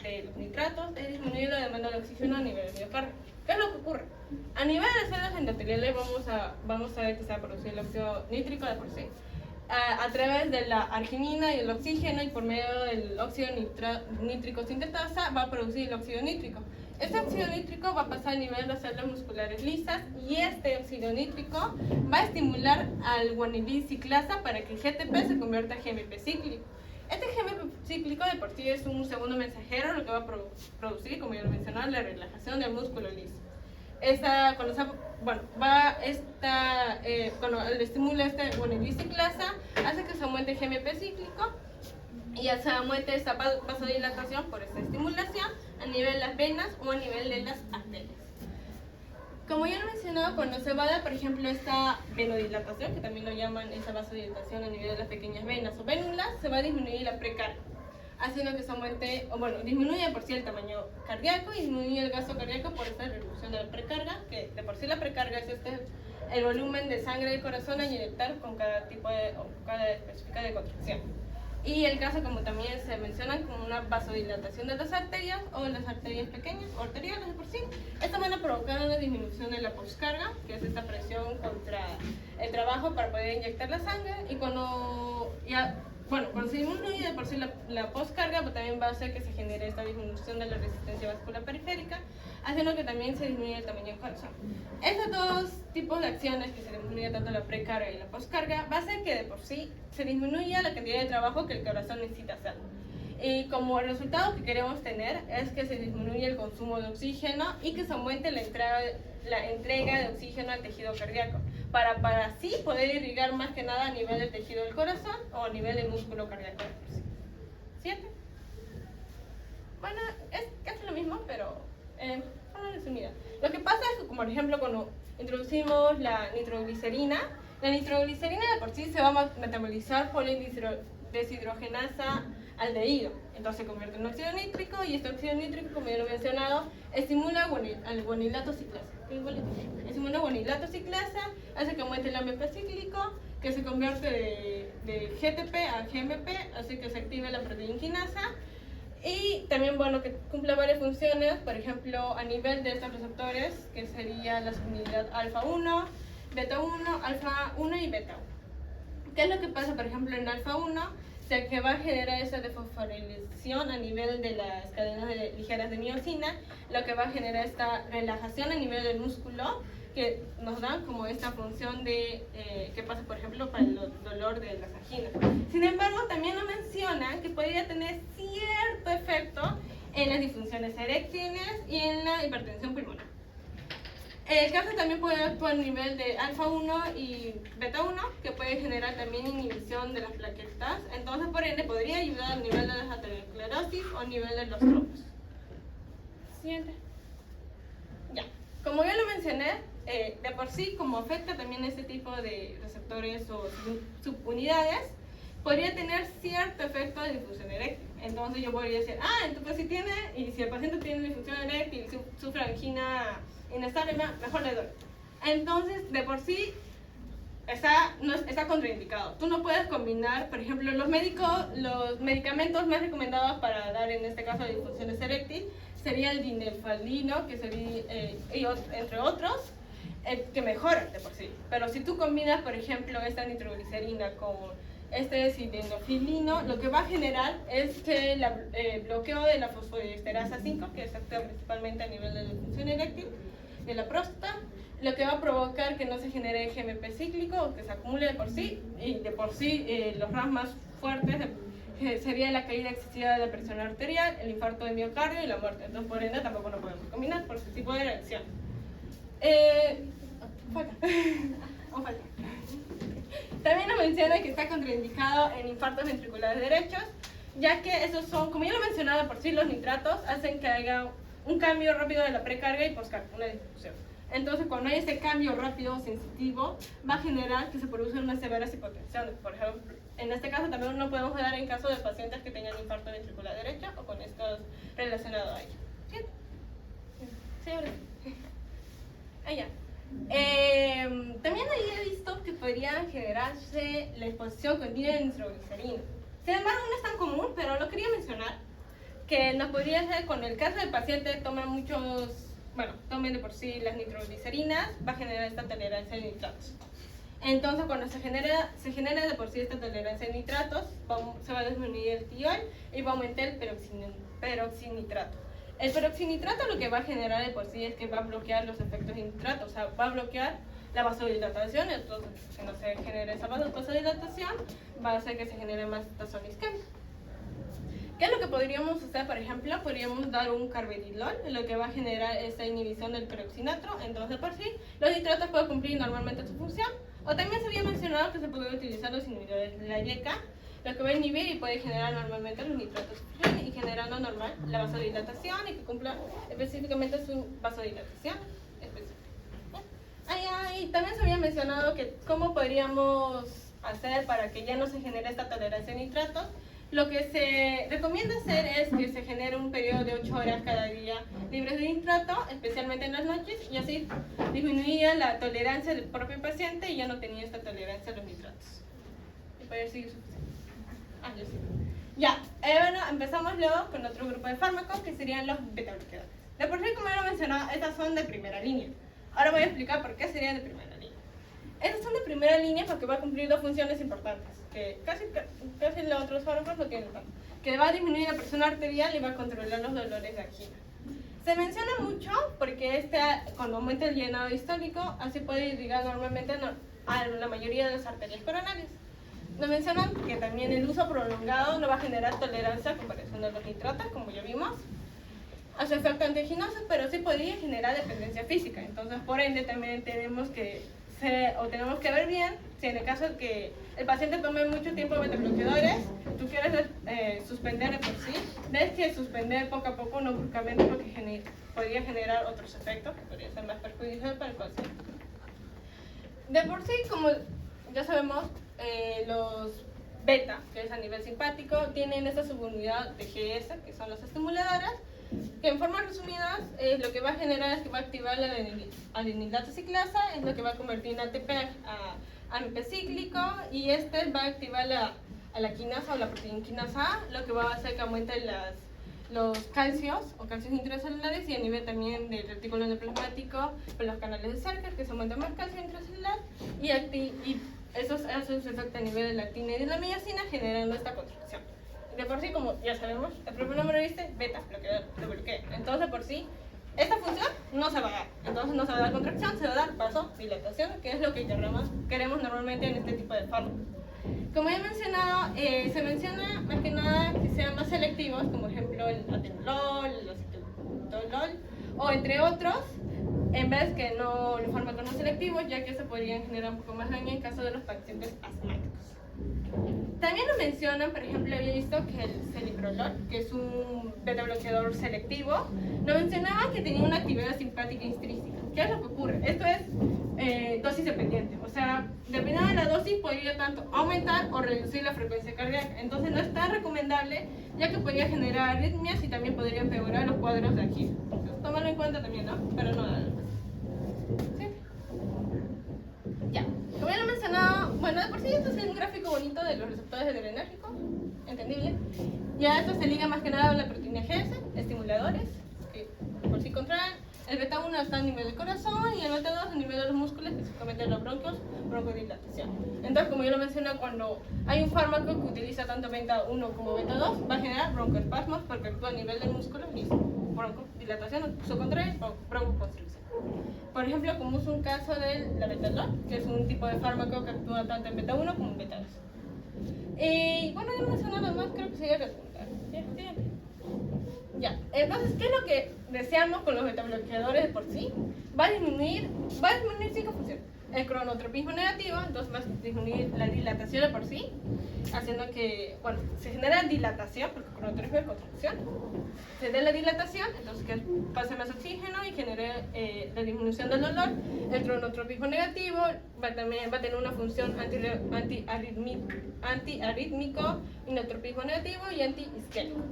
[SPEAKER 2] de los nitratos es disminuir la demanda de oxígeno a nivel de miocardio. ¿Qué es lo que ocurre? A nivel de células endoteliales vamos a ver que se va a producir el óxido nítrico de por sí. A través de la arginina y el oxígeno, y por medio del óxido nítrico sintetasa va a producir el óxido nítrico. Este óxido nítrico va a pasar a nivel de células musculares lisas, y este óxido nítrico va a estimular al guanilil ciclasa para que el GTP se convierta en GMP cíclico. Este GMP cíclico de por sí es un segundo mensajero, lo que va a producir, como ya lo mencionaba, la relajación del músculo liso. Cuando el estímulo este guanilil ciclasa hace que se aumente el GMP cíclico, y ya se aumente esta vasodilatación por esta estimulación a nivel de las venas o a nivel de las arterias. Como ya lo he mencionado, cuando se va a dar, por ejemplo, esta venodilatación, que también lo llaman esa vasodilatación a nivel de las pequeñas venas o vénulas, se va a disminuir la precarga, haciendo que se aumente, disminuye por sí el tamaño cardíaco y disminuye el gasto cardíaco por esta reducción de la precarga, que de por sí la precarga es el volumen de sangre del corazón a inyectar con cada tipo cada específica de contracción. Y el caso, como también se menciona, como una vasodilatación de las arterias o de las arterias pequeñas o arteriales de por sí. Esto van a provocar una disminución de la postcarga, que es esta presión contra el trabajo para poder inyectar la sangre. Y cuando se disminuye de por sí la postcarga, pues también va a hacer que se genere esta disminución de la resistencia vascular periférica, haciendo que también se disminuya el tamaño del corazón. Estos dos tipos de acciones, que se disminuye tanto la precarga y la postcarga, va a hacer que de por sí se disminuya la cantidad de trabajo que el corazón necesita hacer. Y como el resultado que queremos tener es que se disminuya el consumo de oxígeno y que se aumente la entrega de oxígeno al tejido cardíaco, para así poder irrigar más que nada a nivel del tejido del corazón o a nivel del músculo cardíaco. 7. Bueno, es casi lo mismo, pero una resumida. Lo que pasa es que, como por ejemplo, cuando introducimos la nitroglicerina de por sí se va a metabolizar por la deshidrogenasa aldehído. Entonces se convierte en óxido nítrico, y este óxido nítrico, como ya lo he mencionado, estimula al guanilato ciclasa. Estimula guanilato ciclasa, hace que aumente el AMP cíclico, que se convierte de GTP a GMP, hace que se active la proteínquinasa. Y también, que cumple varias funciones, por ejemplo, a nivel de estos receptores, que sería la subunidad alfa-1, beta-1, alfa-1 y beta-1. ¿Qué es lo que pasa, por ejemplo, en alfa-1? Que va a generar esa desfosforilación a nivel de las cadenas ligeras de miosina, lo que va a generar esta relajación a nivel del músculo, que nos da como esta función de que pasa, por ejemplo, para el dolor de las anginas. Sin embargo, también nos mencionan que podría tener cierto efecto en las disfunciones eréctiles y en la hipertensión pulmonar. El caso también puede actuar a nivel de alfa-1 y beta-1, que puede generar también inhibición de las plaquetas. Entonces, por ende, podría ayudar a nivel de la aterosclerosis o a nivel de los trombos. Siguiente. Ya. Como ya lo mencioné, de por sí, como afecta también este tipo de receptores o subunidades, podría tener cierto efecto de disfunción eréctil. Entonces yo podría decir, entonces si el paciente tiene disfunción eréctil y sufre angina inestable, mejor le doy. Entonces, de por sí, está contraindicado. Tú no puedes combinar, por ejemplo, los medicamentos más recomendados para dar, en este caso, de disfunciones eréctil, sería el dinelfalino, que sería, entre otros, que mejoran de por sí. Pero si tú combinas, por ejemplo, esta nitroglicerina con este sildenafilino, lo que va a generar es que el bloqueo de la fosfodiesterasa 5, que se actúa principalmente a nivel de la disfunción eréctil de la próstata, lo que va a provocar que no se genere GMP cíclico, o que se acumule de por sí, y de por sí los RAS más fuertes sería la caída excesiva de la presión arterial, el infarto de miocardio y la muerte. Entonces, por ende, tampoco lo podemos combinar por ese tipo de reacción. Falta. También nos menciona que está contraindicado en infartos ventriculares derechos, ya que esos son, como ya lo he mencionado, por sí los nitratos hacen que haya un cambio rápido de la precarga y postcarga, una disfunción. Entonces, cuando hay ese cambio rápido o sensitivo, va a generar que se producen unas severas hipotensiones. Por ejemplo, en este caso también no podemos dar en caso de pacientes que tengan infarto ventricular derecho o con estos relacionados a ello. ¿Sí? Sí, ahora sí. Allá. También ahí he visto que podría generarse la exposición continua de nitroglicerina. Sin embargo, no es tan común, pero lo quería mencionar, que nos podría ser con el caso del paciente toma tomen de por sí las nitroglicerinas, va a generar esta tolerancia a nitratos. Entonces, cuando se genera de por sí esta tolerancia a nitratos, se va a disminuir el tiol y va a aumentar el peroxinitrato. El peroxinitrato lo que va a generar de por sí es que va a bloquear los efectos de nitrato, o sea, va a bloquear la vasodilatación. Entonces, si no se genera esa vasodilatación, va a hacer que se genere más tazón isquémico. ¿Qué es lo que podríamos hacer? Por ejemplo, podríamos dar un carvedilol, lo que va a generar esa inhibición del peroxinato. Entonces, por sí, los nitratos pueden cumplir normalmente su función. O también se había mencionado que se puede utilizar los inhibidores de la YECA, lo que va a inhibir y puede generar normalmente los nitratos y generando normal la vasodilatación y que cumpla específicamente su vasodilatación específica. Y también se había mencionado que cómo podríamos hacer para que ya no se genere esta tolerancia a nitratos. Lo que se recomienda hacer es que se genere un periodo de 8 horas cada día libres de nitrato, especialmente en las noches, y así disminuía la tolerancia del propio paciente y ya no tenía esta tolerancia a los nitratos. ¿Y puede seguir suficiente? Yo sí. Ya, bueno, empezamos luego con otro grupo de fármacos que serían los beta bloqueadores. De por sí, como ya lo mencionaba, estas son de primera línea. Ahora voy a explicar por qué serían de primera línea. Estas son de primera línea porque va a cumplir dos funciones importantes, que casi los otros fármacos no tienen tanto, que va a disminuir la presión arterial y va a controlar los dolores de angina. Se menciona mucho porque cuando aumenta el llenado histólico, así puede irrigar normalmente a la mayoría de las arterias coronarias. Nos mencionan que también el uso prolongado no va a generar tolerancia a comparación de los nitratos, como ya vimos, a su efecto antiaginoso, pero sí podría generar dependencia física. Entonces, por ende, también tenemos que ver bien si en el caso de que el paciente tome mucho tiempo beta bloqueadores, tú quieres suspender de por sí, debes que suspender poco a poco, no bruscamente, porque podría generar otros efectos que podrían ser más perjudiciales para el paciente. De por sí, como ya sabemos, los beta, que es a nivel simpático, tienen esta subunidad de GS, que son las estimuladoras, que en forma resumida lo que va a generar es que va a activar la adenilato ciclasa, es lo que va a convertir en ATP a AMP cíclico, y va a activar a la quinasa o la proteína quinasa A, lo que va a hacer que aumenten los calcios o calcios intracelulares, y a nivel también del retículo endoplasmático por los canales de Sarker, que se aumenta más calcio intracelular, y eso hace su efecto a nivel de la actina y de la miyacina, generando esta contracción. De por sí, como ya sabemos, el propio nombre dice beta, lo bloquea. Entonces, de por sí, esta función no se va a dar. Entonces, no se va a dar contracción, se va a dar vasodilatación, que es lo que queremos normalmente en este tipo de fármacos. Como ya he mencionado, se menciona más que nada que sean más selectivos, como ejemplo el atenolol, el acetolol, o entre otros, en vez que los fármacos no selectivos, ya que se podrían generar un poco más daño en caso de los pacientes asmáticos. También nos mencionan, por ejemplo, había visto que el celiprolol, que es un beta bloqueador selectivo, nos mencionaba que tenía una actividad simpática intrínseca. ¿Qué es lo que ocurre? Esto es dosis dependiente, o sea, dependiendo de la dosis podría tanto aumentar o reducir la frecuencia cardíaca. Entonces no es tan recomendable, ya que podría generar arritmias y también podría empeorar los cuadros de angina. Entonces, tómalo en cuenta también, ¿no? Pero no darlo. ¿Sí? Ya. Como ya lo he mencionado, bueno, de por sí esto es un gráfico bonito de los receptores adrenérgicos, entendible. Ya esto se liga más que nada a la proteína GS, estimuladores, que por sí contraen. El beta 1 está a nivel del corazón y el beta 2 a nivel de los músculos, específicamente de los bronquios, broncodilatación. Entonces, como yo lo mencioné, cuando hay un fármaco que utiliza tanto beta 1 como beta 2, va a generar broncoespasmos porque actúa a nivel del músculo y broncodilatación, su contrae, broncoconstricción. Por ejemplo, como es un caso del labetalol, que es un tipo de fármaco que actúa tanto en beta 1 como en beta 2. Y bueno, ya no mencioné nada más, creo que sería preguntar. Ya, entonces, ¿qué es lo que deseamos con los beta bloqueadores de por sí? Va a disminuir 5 funciones. el cronotropismo negativo, entonces va a disminuir la dilatación de por sí, haciendo que, bueno, se genera dilatación, porque el cronotropismo es contracción, se dé la dilatación, entonces que pase más oxígeno y genere la disminución del dolor. El cronotropismo negativo también va a tener una función antiarrítmico, inotropismo negativo y antiisquémico.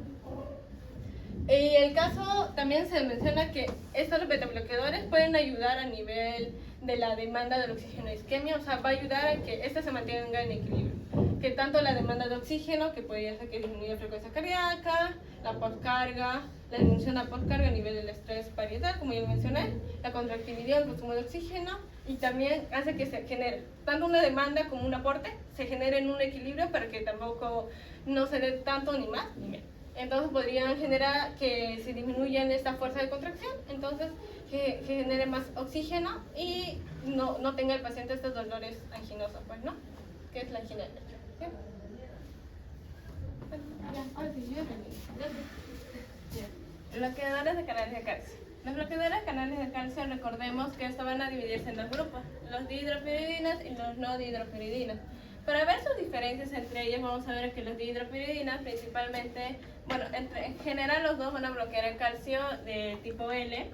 [SPEAKER 2] Y el caso también se menciona que estos betabloqueadores pueden ayudar a nivel de la demanda del oxígeno de isquemia, o sea, va a ayudar a que ésta se mantenga en equilibrio. Que tanto la demanda de oxígeno, que podría hacer que disminuya la frecuencia cardíaca, la postcarga, la disminución de la postcarga a nivel del estrés parietal, como ya lo mencioné, la contractilidad, el consumo de oxígeno, y también hace que se genere tanto una demanda como un aporte, se genere en un equilibrio para que tampoco no se dé tanto ni más ni menos. Entonces podrían generar que se disminuyan esta fuerza de contracción, entonces que genere más oxígeno y no tenga el paciente estos dolores anginosos, pues, ¿no? Que es la angina de pecho. ¿Sí? Bueno, ya, ahora sí, yo bloqueadores de canales de calcio. Los bloqueadores de canales de calcio, recordemos que estos van a dividirse en dos grupos, los dihidropiridinas y los no dihidropiridinas. Para ver sus diferencias entre ellas, vamos a ver que los dihidropiridinas principalmente, bueno, en general los dos van a bloquear el calcio de tipo L.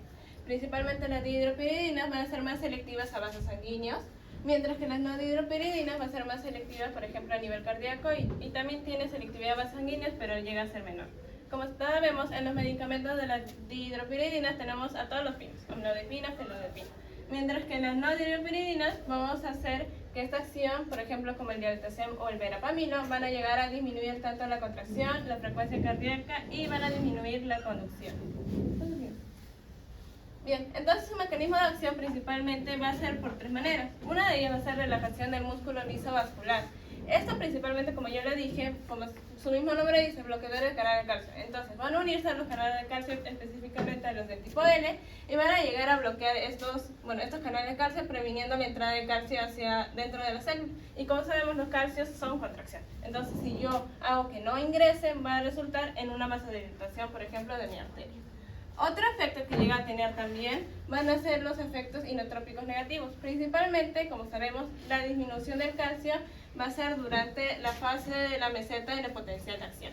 [SPEAKER 2] Principalmente las dihidropiridinas van a ser más selectivas a vasos sanguíneos, mientras que las no dihidropiridinas van a ser más selectivas, por ejemplo, a nivel cardíaco y también tiene selectividad a vasos sanguíneos, pero llega a ser menor. Como sabemos, en los medicamentos de las dihidropiridinas tenemos a todos los pinos, amlodipina, felodipina. Mientras que en las no dihidropiridinas vamos a hacer que esta acción, por ejemplo, como el dialtazem o el verapamilo, van a llegar a disminuir tanto la contracción, la frecuencia cardíaca y van a disminuir la conducción. Bien, entonces su mecanismo de acción principalmente va a ser por tres maneras. Una de ellas va a ser relajación del músculo liso vascular. Esto principalmente, como ya lo dije, como su mismo nombre dice, bloqueadores de canal de calcio. Entonces van a unirse a los canales de calcio, específicamente a los del tipo L, y van a llegar a bloquear estos canales de calcio, previniendo la entrada de calcio hacia dentro de la célula. Y como sabemos, los calcios son contracción. Entonces, si yo hago que no ingresen, va a resultar en una vasodilatación, por ejemplo, de mi arteria. Otro efecto que llega a tener también van a ser los efectos inotrópicos negativos. Principalmente, como sabemos, la disminución del calcio va a ser durante la fase de la meseta de la potencial de acción.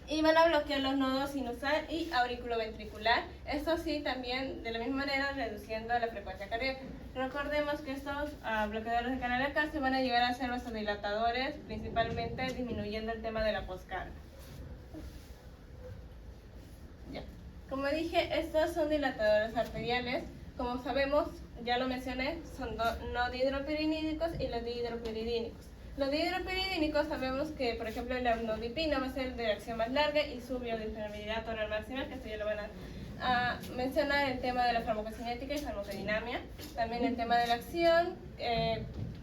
[SPEAKER 2] Y van a bloquear los nodos sinusal y auriculoventricular. Esto sí, también de la misma manera reduciendo la frecuencia cardíaca. Recordemos que estos bloqueadores de canal de calcio van a llegar a ser vasodilatadores, principalmente disminuyendo el tema de la postcarga. Ya. Como dije, estos son dilatadores arteriales. Como sabemos, ya lo mencioné, son no dihidropiridínicos y los dihidropiridínicos. Los dihidropiridínicos sabemos que, por ejemplo, la amlodipina va a ser de acción más larga y su biodisponibilidad oral máxima, que esto ya lo van a mencionar el tema de la farmacocinética y farmacodinamia. También el tema de la acción,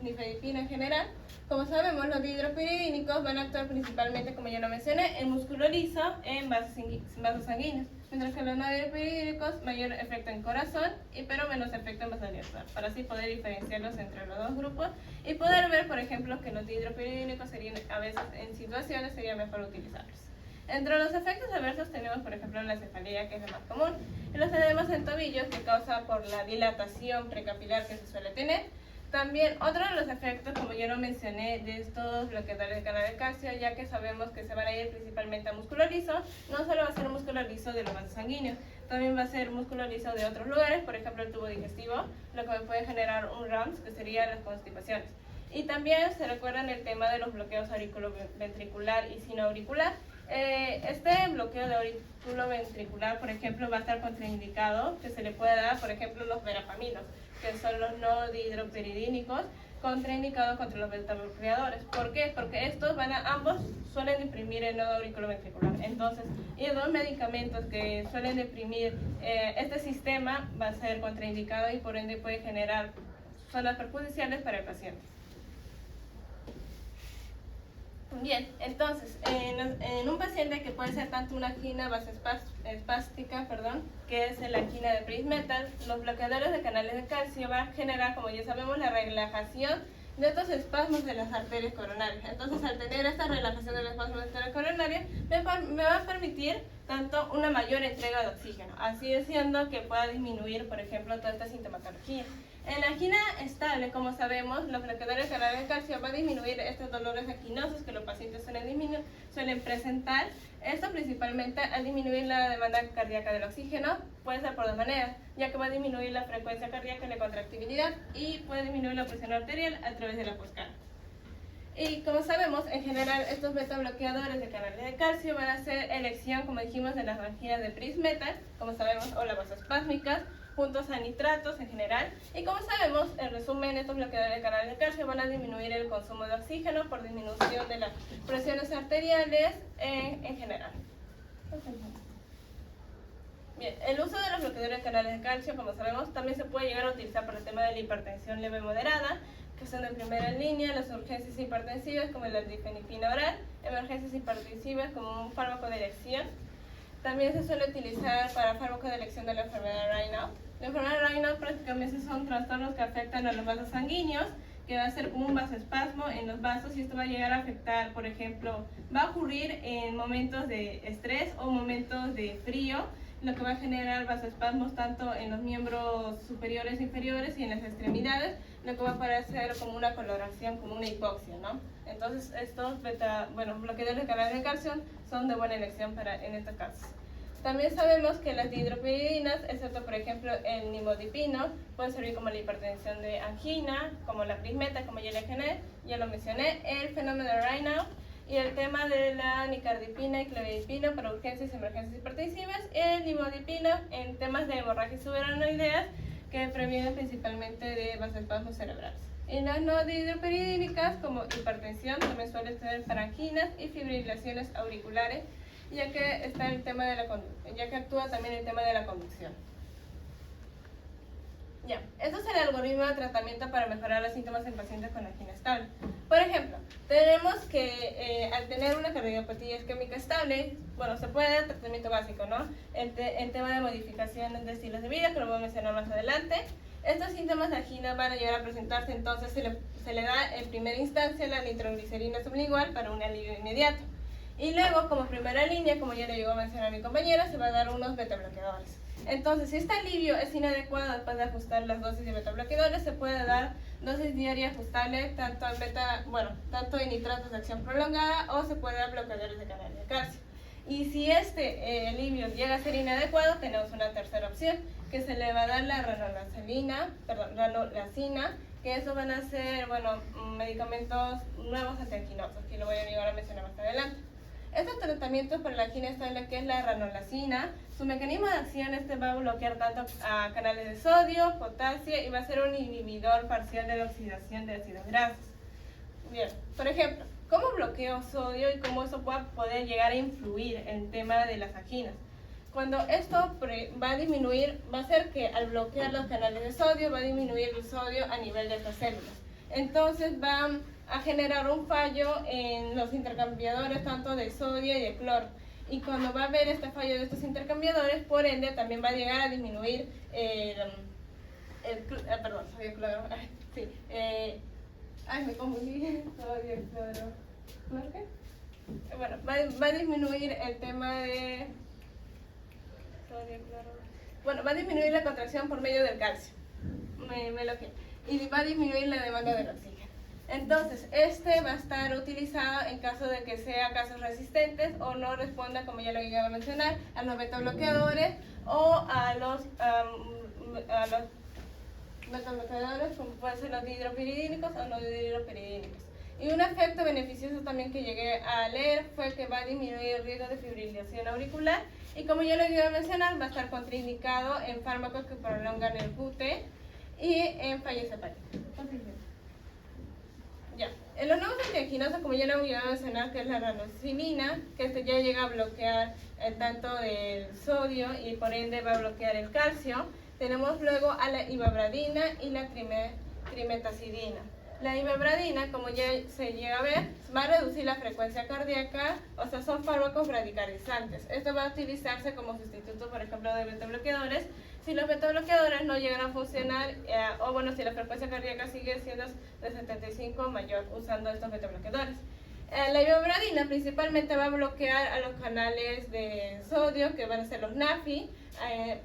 [SPEAKER 2] nifedipina en general. Como sabemos, los dihidropiridínicos van a actuar principalmente, como ya lo mencioné, en músculo liso, en vasos sanguíneos. Mientras que los no dihidropiridínicos, mayor efecto en corazón, pero menos efecto en vasodilatador, para así poder diferenciarlos entre los dos grupos y poder ver, por ejemplo, que los dihidropiridínicos serían, a veces en situaciones, sería mejor utilizarlos. Entre los efectos adversos tenemos, por ejemplo, la cefalea, que es lo más común, y los edemas en tobillos, que causa por la dilatación precapilar que se suele tener. También otro de los efectos, como ya lo mencioné, de estos bloqueadores de canal de calcio, ya que sabemos que se van a ir principalmente a músculo liso, no solo va a ser músculo liso de los vasos sanguíneos, también va a ser músculo liso de otros lugares, por ejemplo el tubo digestivo, lo que puede generar un RAMS, que sería las constipaciones. Y también se recuerdan el tema de los bloqueos auriculoventricular y sinoauricular. Este bloqueo de auriculoventricular, por ejemplo, va a estar contraindicado, que se le puede dar, por ejemplo, los verapamilos, que son los no dihidropiridínicos, contraindicados contra los betabloqueadores. ¿Por qué? Porque estos ambos suelen deprimir el nodo auriculoventricular. Entonces, y dos medicamentos que suelen deprimir este sistema va a ser contraindicado y por ende puede generar zonas perjudiciales para el paciente. Bien, entonces, en un paciente que puede ser tanto una angina vasoespástica, que es la angina de Prince-Metal, los bloqueadores de canales de calcio van a generar, como ya sabemos, la relajación de estos espasmos de las arterias coronarias. Entonces, al tener esta relajación de los espasmos de las arterias coronarias, me va a permitir tanto una mayor entrega de oxígeno, así haciendo que pueda disminuir, por ejemplo, toda esta sintomatología. En la angina estable, como sabemos, los bloqueadores canales de calcio van a disminuir estos dolores anginosos que los pacientes suelen presentar. Esto principalmente al disminuir la demanda cardíaca del oxígeno, puede ser por dos maneras, ya que va a disminuir la frecuencia cardíaca y la contractibilidad y puede disminuir la presión arterial a través de la poscara. Y como sabemos, en general estos beta-bloqueadores de canales de calcio van a hacer elección, como dijimos, de las anginas de Prince-Metal, como sabemos, o las vasospásmicas, juntos a nitratos en general. Y como sabemos, en resumen, estos bloqueadores de canales de calcio van a disminuir el consumo de oxígeno por disminución de las presiones arteriales en general. Bien, el uso de los bloqueadores de canales de calcio, como sabemos, también se puede llegar a utilizar para el tema de la hipertensión leve moderada, que son de primera línea, las urgencias hipertensivas como la difenipina oral, emergencias hipertensivas como un fármaco de elección. También se suele utilizar para fármaco de elección de la enfermedad de Raynaud. La enfermedad de Raynaud prácticamente son trastornos que afectan a los vasos sanguíneos, que va a ser como un vasoespasmo en los vasos, y esto va a llegar a afectar, por ejemplo, va a ocurrir en momentos de estrés o momentos de frío, lo que va a generar vasoespasmos tanto en los miembros superiores e inferiores y en las extremidades, lo que va a parecer como una coloración, como una hipoxia, ¿no? Entonces estos bloqueadores de canales de calcio son de buena elección en estos casos. También sabemos que las dihidropiridinas, excepto por ejemplo el nimodipino, pueden servir como la hipertensión de angina, como la Prince-Metal, como ya lo mencioné, el fenómeno de Raynaud, y el tema de la nicardipina y clevidipina para urgencias y emergencias hipertensivas, y el nimodipino en temas de hemorragias subaranoideas que previenen principalmente de vasoespasmos cerebrales. Y las no dihidropiridínicas como hipertensión también suelen ser para anginas y fibrilaciones auriculares, ya que está el tema de ya que actúa también el tema de la conducción. Ya, esto es el algoritmo de tratamiento para mejorar los síntomas en pacientes con angina estable. Por ejemplo, tenemos que al tener una cardiopatía isquémica estable, bueno, se puede dar tratamiento básico, ¿no? El tema de modificación de estilos de vida, que lo voy a mencionar más adelante. Estos síntomas de angina van a llegar a presentarse, entonces se le da en primera instancia la nitroglicerina sublingual para un alivio inmediato. Y luego, como primera línea, como ya le llegó a mencionar mi compañera, se va a dar unos beta-bloqueadores. Entonces, si este alivio es inadecuado después de ajustar las dosis de beta-bloqueadores, se puede dar dosis diaria ajustable tanto en nitratos de acción prolongada, o se puede dar bloqueadores de canal de calcio. Y si este alivio llega a ser inadecuado, tenemos una tercera opción, que se le va a dar la ranolazina, que eso van a ser medicamentos nuevos antianginosos, que lo voy a llegar a mencionar más adelante. Estos tratamientos para la angina estable, que es la ranolazina, su mecanismo de acción va a bloquear tanto a canales de sodio, potasio, y va a ser un inhibidor parcial de la oxidación de ácidos grasos. Bien, por ejemplo, ¿cómo bloqueo sodio y cómo eso puede poder llegar a influir en el tema de las anginas? Cuando esto va a disminuir, va a hacer que al bloquear los canales de sodio, va a disminuir el sodio a nivel de estas células. Entonces va a generar un fallo en los intercambiadores tanto de sodio y de cloro. Y cuando va a haber este fallo de estos intercambiadores, por ende también va a llegar a disminuir sodio, cloro. Sí, me confundí. Sodio, cloro. ¿Cloro qué? Bueno, va a disminuir el tema de sodio, cloro. Bueno, va a disminuir la contracción por medio del calcio. Y va a disminuir la demanda del oxígeno. Entonces, este va a estar utilizado en caso de que sea casos resistentes o no responda, como ya lo iba a mencionar, a los beta-bloqueadores o a los beta-bloqueadores, como pueden ser los dihidropiridínicos o no dihidropiridínicos. Y un efecto beneficioso también que llegué a leer fue que va a disminuir el riesgo de fibrilación auricular, y como ya lo iba a mencionar, va a estar contraindicado en fármacos que prolongan el QT y en fallos hepáticos. Ya, en los nuevos antianginosos, como ya lo voy a mencionar, que es la ranolazina, que esto ya llega a bloquear el tanto del sodio y por ende va a bloquear el calcio. Tenemos luego a la ivabradina y la trimetazidina. La ivabradina, como ya se llega a ver, va a reducir la frecuencia cardíaca, o sea, son fármacos radicalizantes. Esto va a utilizarse como sustituto, por ejemplo, de beta-bloqueadores. Si los beta-bloqueadores no llegan a funcionar, si la frecuencia cardíaca sigue siendo de 75 o mayor usando estos beta-bloqueadores. La ibobradina principalmente va a bloquear a los canales de sodio, que van a ser los NAFI,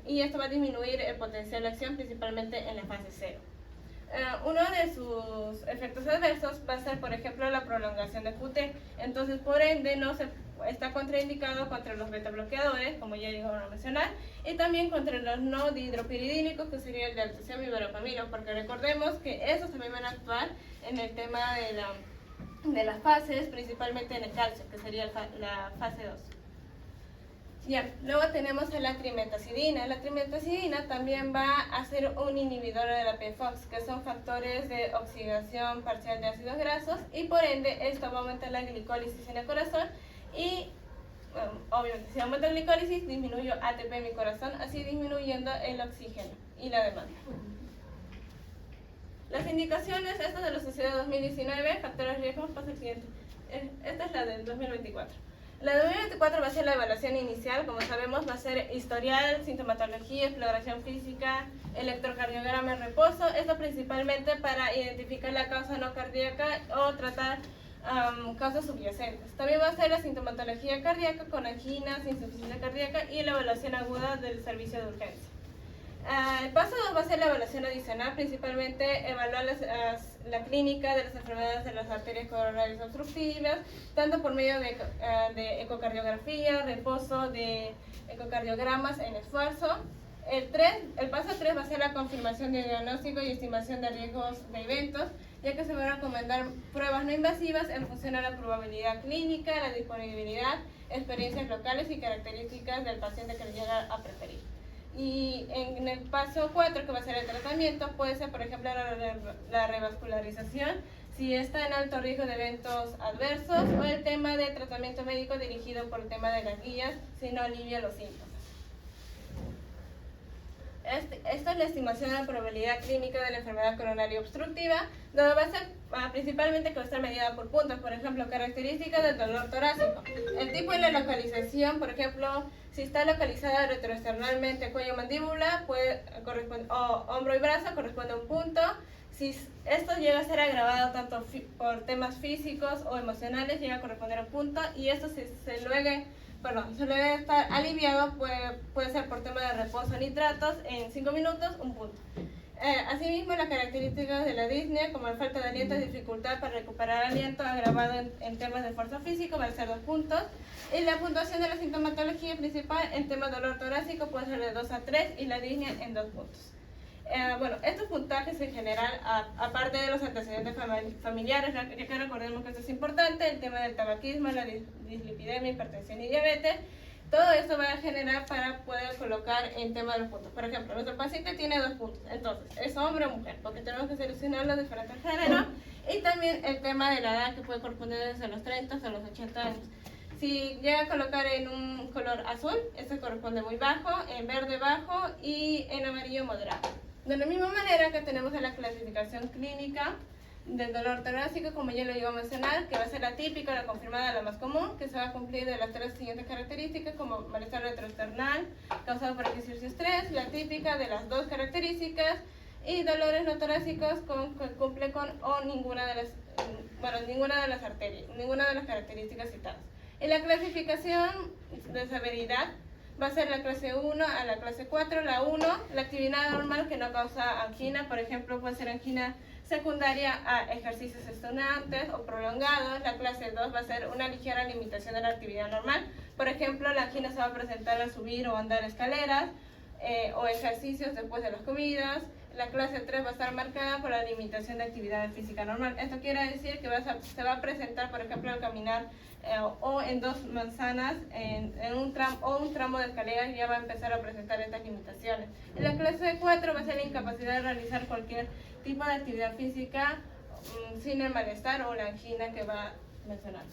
[SPEAKER 2] y esto va a disminuir el potencial de acción principalmente en la fase 0. Uno de sus efectos adversos va a ser, por ejemplo, la prolongación de QT. Entonces, por ende, no se está contraindicado contra los beta bloqueadores, como ya llegamos a mencionar, y también contra los no dihidropiridínicos, que sería el de altoción y verapamilo, porque recordemos que esos también van a actuar en el tema de las fases, principalmente en el calcio, que sería la fase 2. Ya, luego tenemos a la trimetacidina. La trimetacidina también va a ser un inhibidor de la PFOX, que son factores de oxidación parcial de ácidos grasos, y por ende esto va a aumentar la glicólisis en el corazón y, bueno, obviamente si aumenta la glicólisis disminuye ATP en mi corazón, así disminuyendo el oxígeno y la demanda. Las indicaciones, esta de la Sociedad 2019, factores de riesgo, pasa el siguiente. Esta es la del 2024. La de 2024 va a ser la evaluación inicial, como sabemos va a ser historial, sintomatología, exploración física, electrocardiograma en reposo, esto principalmente para identificar la causa no cardíaca o tratar causas subyacentes. También va a ser la sintomatología cardíaca con anginas, insuficiencia cardíaca y la evaluación aguda del servicio de urgencia. El paso 2 va a ser la evaluación adicional, principalmente evaluar la clínica de las enfermedades de las arterias coronarias obstructivas, tanto por medio de ecocardiografía, reposo de ecocardiogramas en esfuerzo. El paso 3 va a ser la confirmación de diagnóstico y estimación de riesgos de eventos, ya que se van a recomendar pruebas no invasivas en función a la probabilidad clínica, la disponibilidad, experiencias locales y características del paciente que llega a preferir. Y en el paso 4, que va a ser el tratamiento, puede ser, por ejemplo, la revascularización, si está en alto riesgo de eventos adversos, o el tema de tratamiento médico dirigido por el tema de las guías, si no alivia los síntomas. Esta es la estimación de la probabilidad clínica de la enfermedad coronaria obstructiva, donde va a ser principalmente que va a estar medida por puntos, por ejemplo, características del dolor torácico. El tipo y la localización, por ejemplo, si está localizada retroesternalmente cuello mandíbula, puede o hombro y brazo, corresponde a un punto. Si esto llega a ser agravado tanto por temas físicos o emocionales, llega a corresponder a un punto, y esto si se luego estar aliviado, puede ser por tema de reposo nitratos en 5 minutos, un punto. Asimismo, las características de la disnea, como la falta de aliento y dificultad para recuperar aliento agravado en temas de esfuerzo físico, van a ser 2 puntos. Y la puntuación de la sintomatología principal en temas de dolor torácico puede ser de 2 a 3 y la disnea en 2 puntos. Bueno, estos puntajes en general, aparte de los antecedentes familiares, ya que recordemos que esto es importante, el tema del tabaquismo, la dislipidemia, hipertensión y diabetes, todo esto va a generar para poder colocar en tema de los puntos. Por ejemplo, nuestro paciente tiene 2 puntos, entonces, ¿es hombre o mujer? Porque tenemos que seleccionar los diferentes géneros, y también el tema de la edad, que puede corresponder desde los 30 hasta los 80 años. Si llega a colocar en un color azul, este corresponde muy bajo, en verde bajo y en amarillo moderado. De la misma manera que tenemos en la clasificación clínica del dolor torácico, como ya lo iba a mencionar, que va a ser la típica, la confirmada, la más común, que se va a cumplir de las 3 siguientes características, como malestar retroesternal causado por ejercicio y estrés, la típica de las 2 características, y dolores no torácicos que cumple con ninguna de las arterias, ninguna de las características citadas. En la clasificación de severidad va a ser la clase 1 a la clase 4, la 1, la actividad normal que no causa angina, por ejemplo, puede ser angina secundaria a ejercicios extenuantes o prolongados. La clase 2 va a ser una ligera limitación de la actividad normal, por ejemplo, la angina se va a presentar al subir o andar escaleras o ejercicios después de las comidas. La clase 3 va a estar marcada por la limitación de actividad física normal. Esto quiere decir que se va a presentar, por ejemplo, al caminar o en 2 manzanas, en un tramo de escaleras, ya va a empezar a presentar estas limitaciones. En la clase 4 va a ser la incapacidad de realizar cualquier tipo de actividad física sin el malestar o la angina que va a mencionar.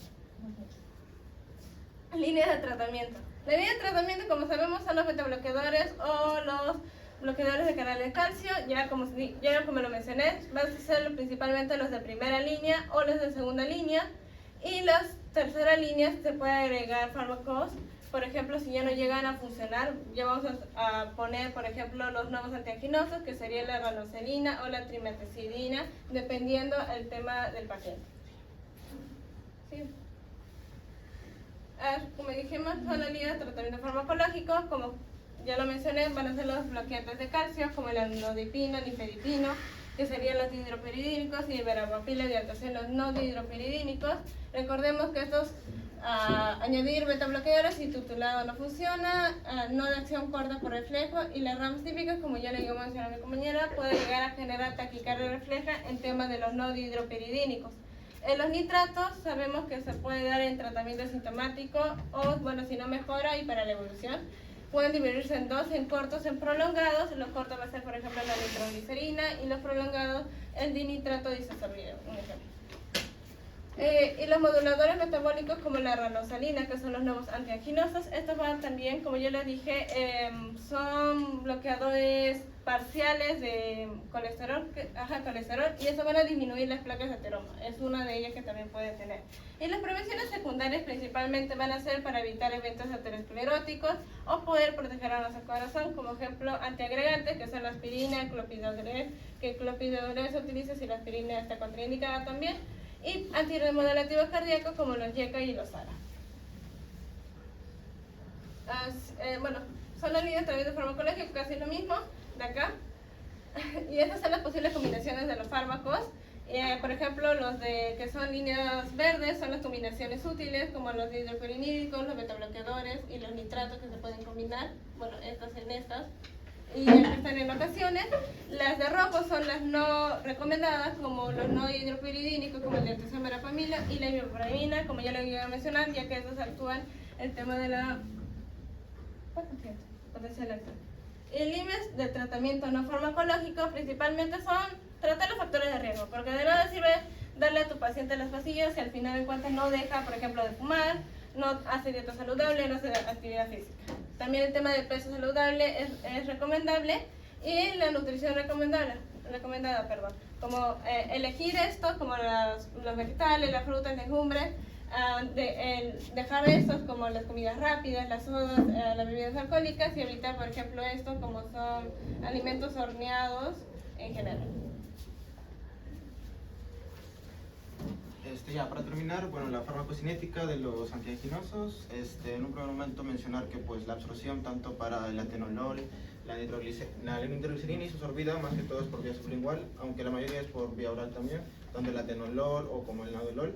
[SPEAKER 2] Líneas de tratamiento. La línea de tratamiento, como sabemos, son los betabloqueadores o los bloqueadores de canal de calcio. Ya como lo mencioné, van a ser principalmente los de primera línea o los de segunda línea, y las tercera línea se puede agregar fármacos. Por ejemplo, si ya no llegan a funcionar, ya vamos a poner, por ejemplo, los nuevos antianginosos, que serían la ranocelina o la trimetazidina, dependiendo el tema del paciente. ¿Sí? Como dijimos, son las líneas de tratamiento farmacológico, como ya lo mencioné, van a ser los bloqueantes de calcio, como el anodipino, nifedipino, que serían los dihidropiridínicos, y verapamil de actuación los no dihidropiridínicos. Recordemos que estos, añadir betabloqueadores si tu lado no funciona, no de acción corta por reflejo, y las RAMs típicas, como ya le iba a mencionar a mi compañera, puede llegar a generar taquicardia refleja en temas de los no dihidropiridínicos. En los nitratos sabemos que se puede dar en tratamiento sintomático o, bueno, si no mejora y para la evolución. Pueden dividirse en dos, en cortos, en prolongados. Los cortos va a ser, por ejemplo, la nitroglicerina, y los prolongados el dinitrato disosorbido, un ejemplo. Y los moduladores metabólicos como la ranosalina, que son los nuevos antianginosos, estos van también, como yo les dije, son bloqueadores parciales de colesterol, colesterol, y eso van a disminuir las placas de ateroma, es una de ellas que también pueden tener. Y las prevenciones secundarias principalmente van a ser para evitar eventos ateroscleróticos o poder proteger a nuestro corazón, como ejemplo antiagregantes, que son la aspirina, el clopidogrel, que el clopidogrel se utiliza si la aspirina está contraindicada también, y antirremodelativos cardíacos como los YECA y los ARA. Bueno, son las líneas de tratamiento farmacológico, casi lo mismo de acá. Y estas son las posibles combinaciones de los fármacos. Por ejemplo, los que son líneas verdes son las combinaciones útiles, como los dihidroperinídicos, los betabloqueadores y los nitratos que se pueden combinar. Bueno, estas en estas. Y están en ocasiones. Las de rojo son las no recomendadas, como los no dihidropiridínicos, como el diatezón verapamila y la imiperamina, como ya lo iba a mencionar, ya que estos actúan el tema de la potencial acción. El límites de tratamiento no farmacológico principalmente son tratar los factores de riesgo, porque de nada sirve darle a tu paciente las pastillas si al final de cuentas no deja, por ejemplo, de fumar, no hace dieta saludable, no hace actividad física. También el tema del peso saludable es recomendable, y la nutrición recomendada, como elegir esto, como los vegetales, las frutas, legumbres, dejar estos como las comidas rápidas, las sodas, las bebidas alcohólicas, y evitar, por ejemplo, estos como son alimentos horneados en general.
[SPEAKER 3] Ya para terminar, bueno, la farmacocinética de los antianginosos, en un primer momento mencionar que pues la absorción tanto para el atenolol, la nitroglicerina isosorbida, más que todo es por vía sublingual, aunque la mayoría es por vía oral también, tanto el atenolol o como el nadolol.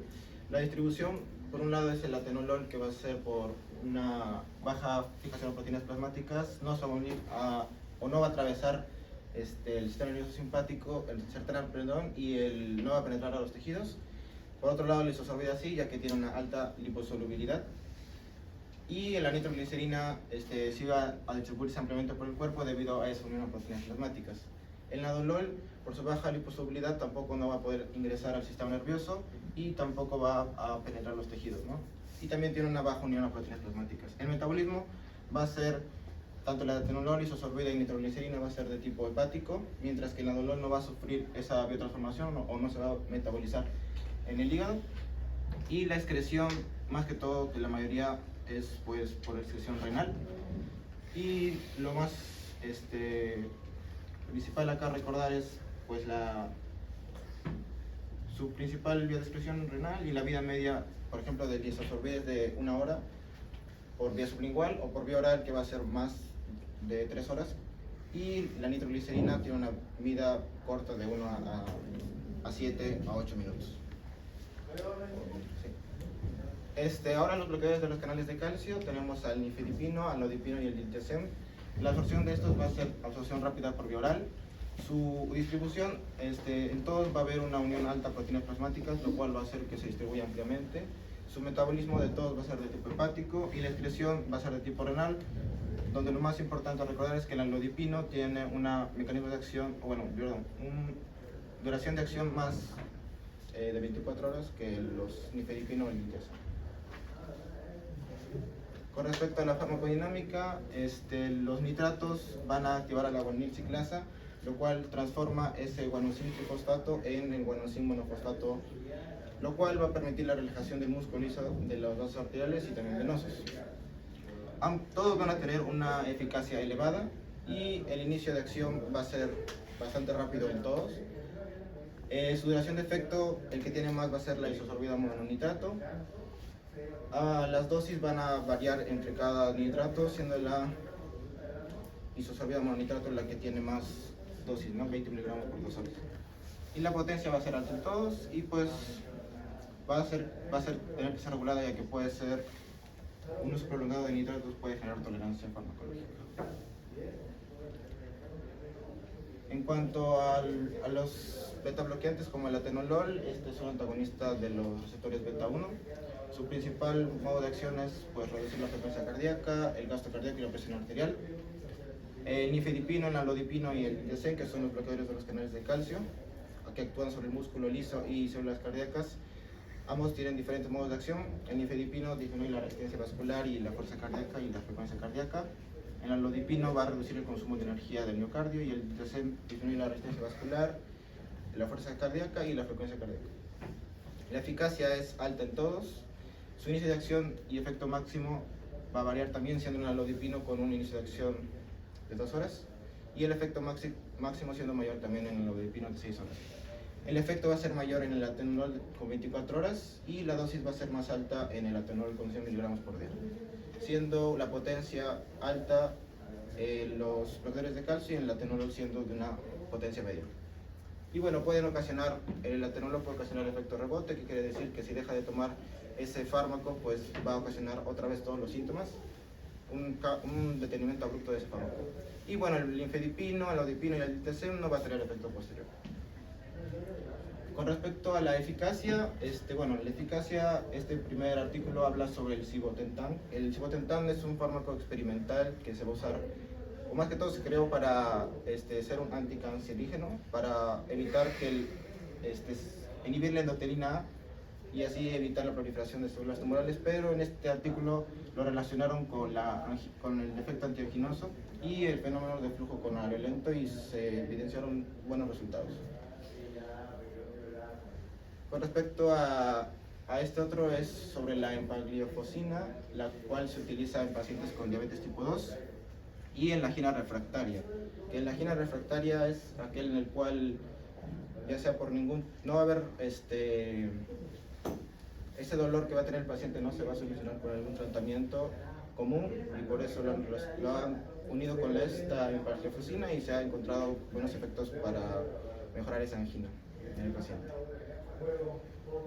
[SPEAKER 3] La distribución, por un lado, es el atenolol, que va a ser por una baja fijación de proteínas plasmáticas, no se va a unir o no va a atravesar el sistema nervioso simpático, el central, perdón, y no va a penetrar a los tejidos. Por otro lado, la isosorbida sí, ya que tiene una alta liposolubilidad. Y la nitroglicerina sí va a distribuirse ampliamente por el cuerpo debido a esa unión a proteínas plasmáticas. El nadolol, por su baja liposolubilidad, tampoco no va a poder ingresar al sistema nervioso y tampoco va a penetrar los tejidos, ¿no? Y también tiene una baja unión a proteínas plasmáticas. El metabolismo va a ser, tanto la atenolol, isosorbida y nitroglicerina va a ser de tipo hepático, mientras que el nadolol no va a sufrir esa biotransformación o no se va a metabolizar en el hígado. Y la excreción, más que todo, de la mayoría es pues por excreción renal. Y lo más principal acá a recordar es pues su principal vía de excreción renal, y la vida media, por ejemplo, del isosorbida es de 1 hora por vía sublingual, o por vía oral, que va a ser más de 3 horas. Y la nitroglicerina tiene una vida corta de 1 a 7 a 8 minutos. Sí. Ahora los bloqueadores de los canales de calcio tenemos al nifedipino, al nodipino y el diltiazem. La absorción de estos va a ser absorción rápida por vía oral. Su distribución, en todos va a haber una unión alta a proteínas plasmáticas, lo cual va a hacer que se distribuya ampliamente. Su metabolismo de todos va a ser de tipo hepático, y la excreción va a ser de tipo renal, donde lo más importante a recordar es que el nodipino tiene un mecanismo de acción, una duración de acción más de 24 horas que los nifedipino o el diltiazem. Con respecto a la farmacodinámica, los nitratos van a activar a la guanil ciclasa, lo cual transforma ese guanosin trifosfato en el guanosin monofosfato, lo cual va a permitir la relajación del músculo liso de los vasos arteriales y también venosos. Todos van a tener una eficacia elevada, y el inicio de acción va a ser bastante rápido en todos. Su duración de efecto, el que tiene más va a ser la isosorbida mononitrato. Las dosis van a variar entre cada nitrato, siendo la isosorbida mononitrato la que tiene más dosis, ¿no? 20 miligramos por 2 horas. Y la potencia va a ser alta en todos y pues va a tener que ser regulada, ya que puede ser un uso prolongado de nitratos puede generar tolerancia farmacológica. En cuanto a los beta bloqueantes como el atenolol, este es un antagonista de los receptores beta 1. Su principal modo de acción es pues, reducir la frecuencia cardíaca, el gasto cardíaco y la presión arterial. El nifedipino, el nalodipino y el IDC, que son los bloqueadores de los canales de calcio, que actúan sobre el músculo liso y células cardíacas. Ambos tienen diferentes modos de acción. El nifedipino disminuye la resistencia vascular y la fuerza cardíaca y la frecuencia cardíaca. El nalodipino va a reducir el consumo de energía del miocardio y el IDC disminuye la resistencia vascular, la fuerza cardíaca y la frecuencia cardíaca. La eficacia es alta en todos. Su inicio de acción y efecto máximo va a variar también, siendo un nalodipino con un inicio de acción de 2 horas y el efecto máximo siendo mayor también en el nalodipino de 6 horas. El efecto va a ser mayor en el atenolol con 24 horas y la dosis va a ser más alta en el atenolol con 100 miligramos por día, siendo la potencia alta los bloqueadores de calcio y el atenolol siendo de una potencia media. Y bueno, el atenolol puede ocasionar efecto rebote, que quiere decir que si deja de tomar ese fármaco, pues va a ocasionar otra vez todos los síntomas, un detenimiento abrupto de ese fármaco. Y bueno, el linfedipino, el odipino y el ITC no va a tener efecto posterior. Con respecto a la eficacia, este primer artículo habla sobre el sibotentán. El sibotentán es un fármaco experimental que se va a usar, o más que todo se creó para ser un anticancerígeno, para evitar inhibir la endotelina A y así evitar la proliferación de células tumorales, pero en este artículo lo relacionaron con el efecto antianginoso y el fenómeno de flujo coronario lento y se evidenciaron buenos resultados. Con respecto a este otro es sobre la empagliflozina, la cual se utiliza en pacientes con diabetes tipo 2 y en la angina refractaria. Que la angina refractaria es aquel en el cual ya sea no va a haber ese dolor que va a tener el paciente no se va a solucionar con algún tratamiento común y por eso lo han unido con esta empagliflozina y se ha encontrado buenos efectos para mejorar esa angina en el paciente.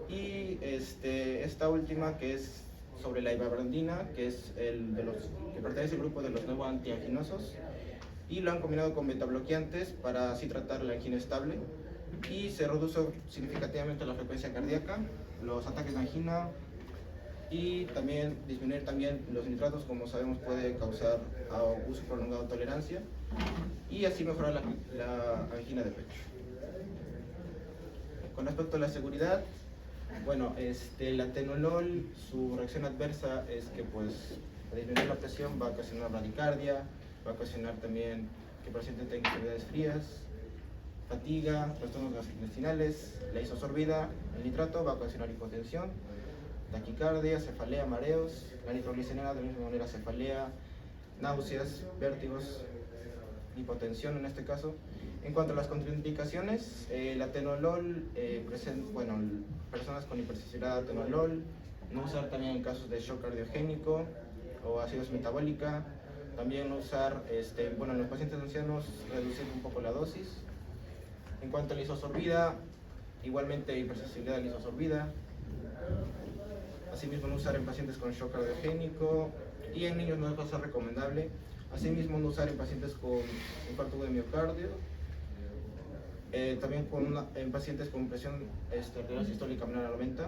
[SPEAKER 3] Y esta última que es sobre la ibabrandina, que es que pertenece al grupo de los nuevos antianginosos y lo han combinado con betabloqueantes para así tratar la angina estable y se reduce significativamente la frecuencia cardíaca, los ataques de angina y también disminuir los nitratos, como sabemos puede causar uso prolongado de tolerancia y así mejorar la angina de pecho. Con respecto a la seguridad, bueno, el atenolol, su reacción adversa es que pues al disminuir la presión va a ocasionar bradicardia, va a ocasionar también que el paciente tenga enfermedades frías, fatiga, trastornos gastrointestinales, la isosorbida, el nitrato va a ocasionar hipotensión, taquicardia, cefalea, mareos, la nitroglicerina de la misma manera cefalea, náuseas, vértigos, hipotensión en este caso. En cuanto a las contraindicaciones, el atenolol, personas con hipersensibilidad de atenolol, no usar también en casos de shock cardiogénico o acidosis metabólica, también no usar, en los pacientes ancianos reducir un poco la dosis. En cuanto a la isosorbida, igualmente hipersensibilidad a la isosorbida, asimismo no usar en pacientes con shock cardiogénico y en niños no es cosa recomendable, asimismo no usar en pacientes con infarto de miocardio, también en pacientes con presión arterial sistólica menor a 90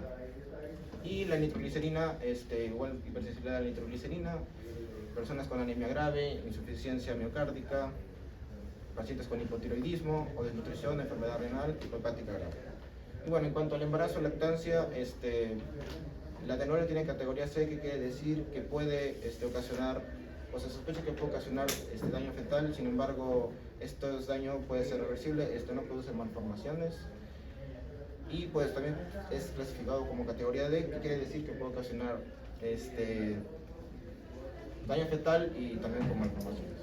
[SPEAKER 3] y la nitroglicerina, igual hipersensibilidad a la nitroglicerina, personas con anemia grave, insuficiencia miocárdica, pacientes con hipotiroidismo o desnutrición, enfermedad renal, hepática grave. Y bueno, en cuanto al embarazo, lactancia, la atenolol tiene categoría C, que quiere decir que puede ocasionar, o se sospecha que puede ocasionar daño fetal, sin embargo, este daño puede ser reversible, no produce malformaciones y pues también es clasificado como categoría D, que quiere decir que puede ocasionar daño fetal y también con malformaciones.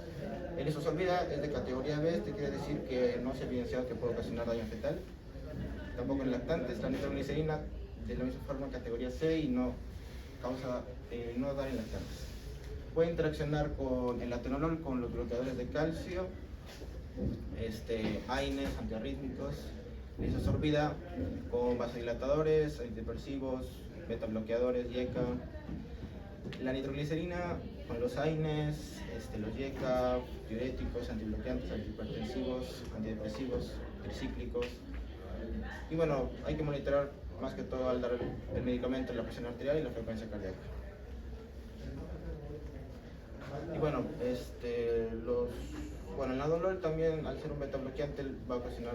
[SPEAKER 3] El isosorbida es de categoría B, quiere decir que no se ha evidenciado que puede ocasionar daño fetal, tampoco en lactantes. La nitroglicerina de la misma forma categoría C y no causa no dar en lactantes. Puede interaccionar con el atenolol, con los bloqueadores de calcio, AINES, antiarrítmicos, lisosorbida con vasodilatadores, antidepresivos, betabloqueadores, YECA, la nitroglicerina con los AINES, los YECA, diuréticos, antibloqueantes, antihipertensivos, antidepresivos, tricíclicos. Y bueno, hay que monitorar más que todo al dar el medicamento la presión arterial y la frecuencia cardíaca. Y bueno, el nadolol también, al ser un beta bloqueante, va a ocasionar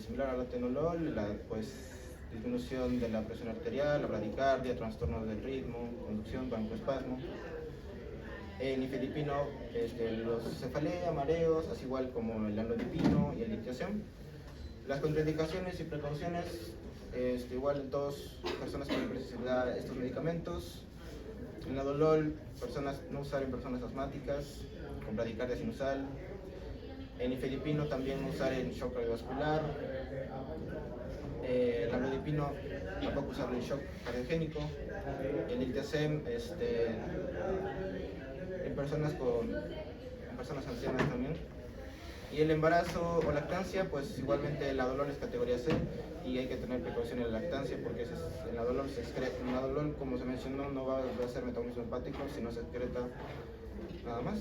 [SPEAKER 3] similar al atenolol, la disminución de la presión arterial, la bradicardia, trastornos del ritmo, conducción, broncoespasmo. El nifedipino, los cefalea, mareos, así igual como el amlodipino y el dictiazem. Las contraindicaciones y precauciones, igual en todas personas con necesidad de estos medicamentos. El nadolol, no usar en personas asmáticas, con bradicardia sinusal. El nifedipino también no usar en shock cardiovascular. El amlodipino tampoco usarlo en shock cardiogénico. El dictiazem, en personas ancianas también. Y el embarazo o lactancia, pues igualmente el nadolol es categoría C y hay que tener precaución en la lactancia porque el nadolol se excreta. El nadolol, como se mencionó, no va a hacer metabolismo hepático, sino se excreta nada más.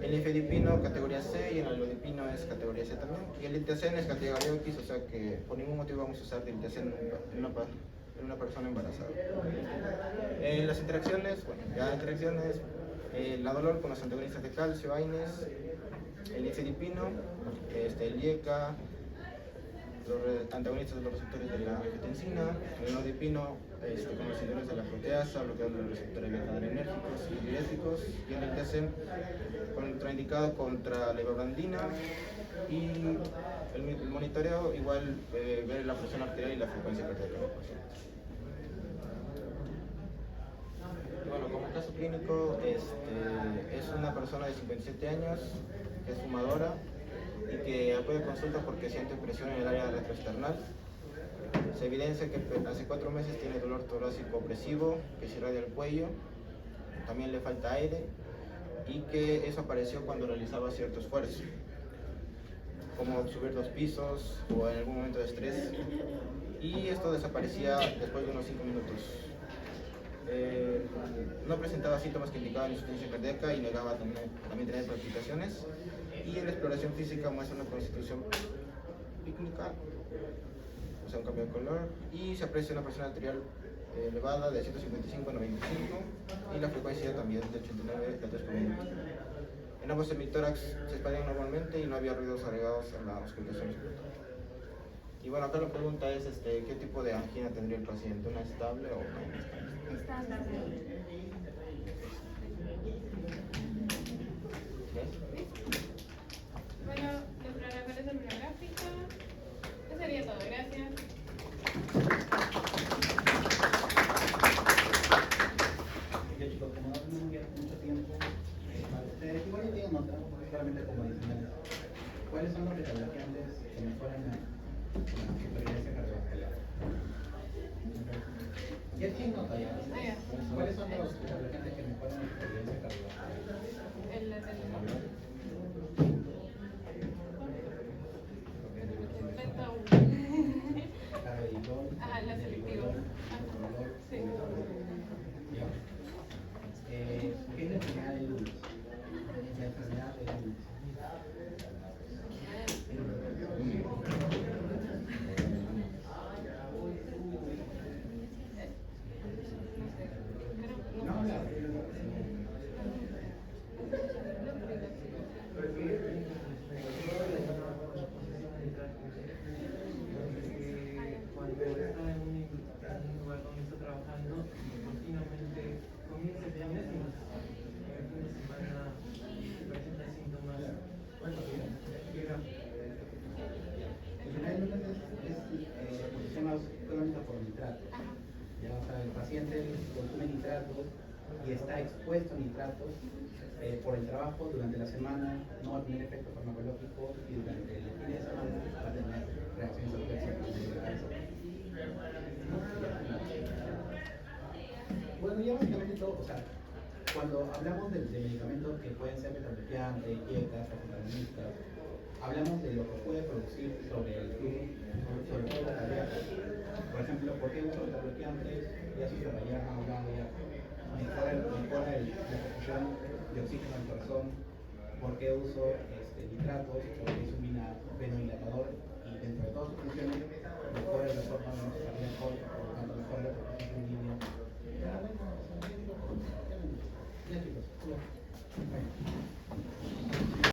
[SPEAKER 3] El nifedipino categoría C y el amlodipino es categoría C también. Y el diltiazem es categoría X, o sea que por ningún motivo vamos a usar diltiazem en una persona embarazada. Las interacciones, el nadolol con los antagonistas de calcio, AINES, el nifedipino, el YECA, los antagonistas de los receptores de la angiotensina, el nodipino con los inhibidores de la proteasa, bloqueando los receptores beta-adrenérgicos y diuréticos, y el diltiazem contraindicado contra la ivermectina. Y el monitoreo, igual ver la presión arterial y la frecuencia cardíaca del paciente. Bueno, como caso clínico, es una persona de 57 años que es fumadora y que acude a consulta porque siente presión en el área retroesternal. Se evidencia que hace 4 meses tiene dolor torácico opresivo, que se irradia el cuello, también le falta aire y que eso apareció cuando realizaba cierto esfuerzo, como subir 2 pisos o en algún momento de estrés, y esto desaparecía después de unos 5 minutos. No presentaba síntomas que indicaban insuficiencia cardíaca y negaba también tener palpitaciones, y en la exploración física muestra una constitución pícnica, o sea un cambio de color, y se aprecia una presión arterial elevada de 155 a 95 y la frecuencia también de 89 latidos por minuto. En ambos hemitórax se expandían normalmente y no había ruidos agregados a la auscultación respiratoria. Y bueno, acá la pregunta es ¿qué tipo de angina tendría el paciente? ¿Una estable o una inestable?
[SPEAKER 2] Bueno, nuestra referencia bibliográfica. Eso sería todo, gracias.
[SPEAKER 1] Ya chicos, como no tenemos mucho tiempo, ustedes igual ya tienen nota, solamente como adicionales. ¿Cuáles son los beta-bloqueantes que mejoran la supervivencia cardiovascular? Ya tienen nota ya. ¿Cuáles son los beta-bloqueantes que mejoran la supervivencia cardiovascular?
[SPEAKER 2] El atenolol. La selectiva. Sí.
[SPEAKER 1] ¿Qué es la enfermedad de Lewis? La enfermedad de Lewis.
[SPEAKER 4] Cuando está en un lugar donde está trabajando, continuamente comienza a tener síntomas. El fin de semana presenta síntomas.
[SPEAKER 1] El final de es exposición crónica por nitratos. Ya, o sea, el paciente consume nitratos y está expuesto a nitratos por el trabajo durante la semana, no va a tener efecto farmacológico y durante el fin de semana va a tener reacciones adversas. cuando hablamos de medicamentos que pueden ser metabloqueantes, dietas, antagonistas, hablamos de lo que puede producir sobre el flujo cardíaco. Por ejemplo, ¿por qué uso metabloqueantes? Ya se hizo mañana, mejora la perfusión de oxígeno al corazón. ¿Por qué uso nitratos? Porque es un venodilatador y dentro de todas sus funciones mejora el retorno cardíaco, por lo tanto mejora la perfusión sanguínea.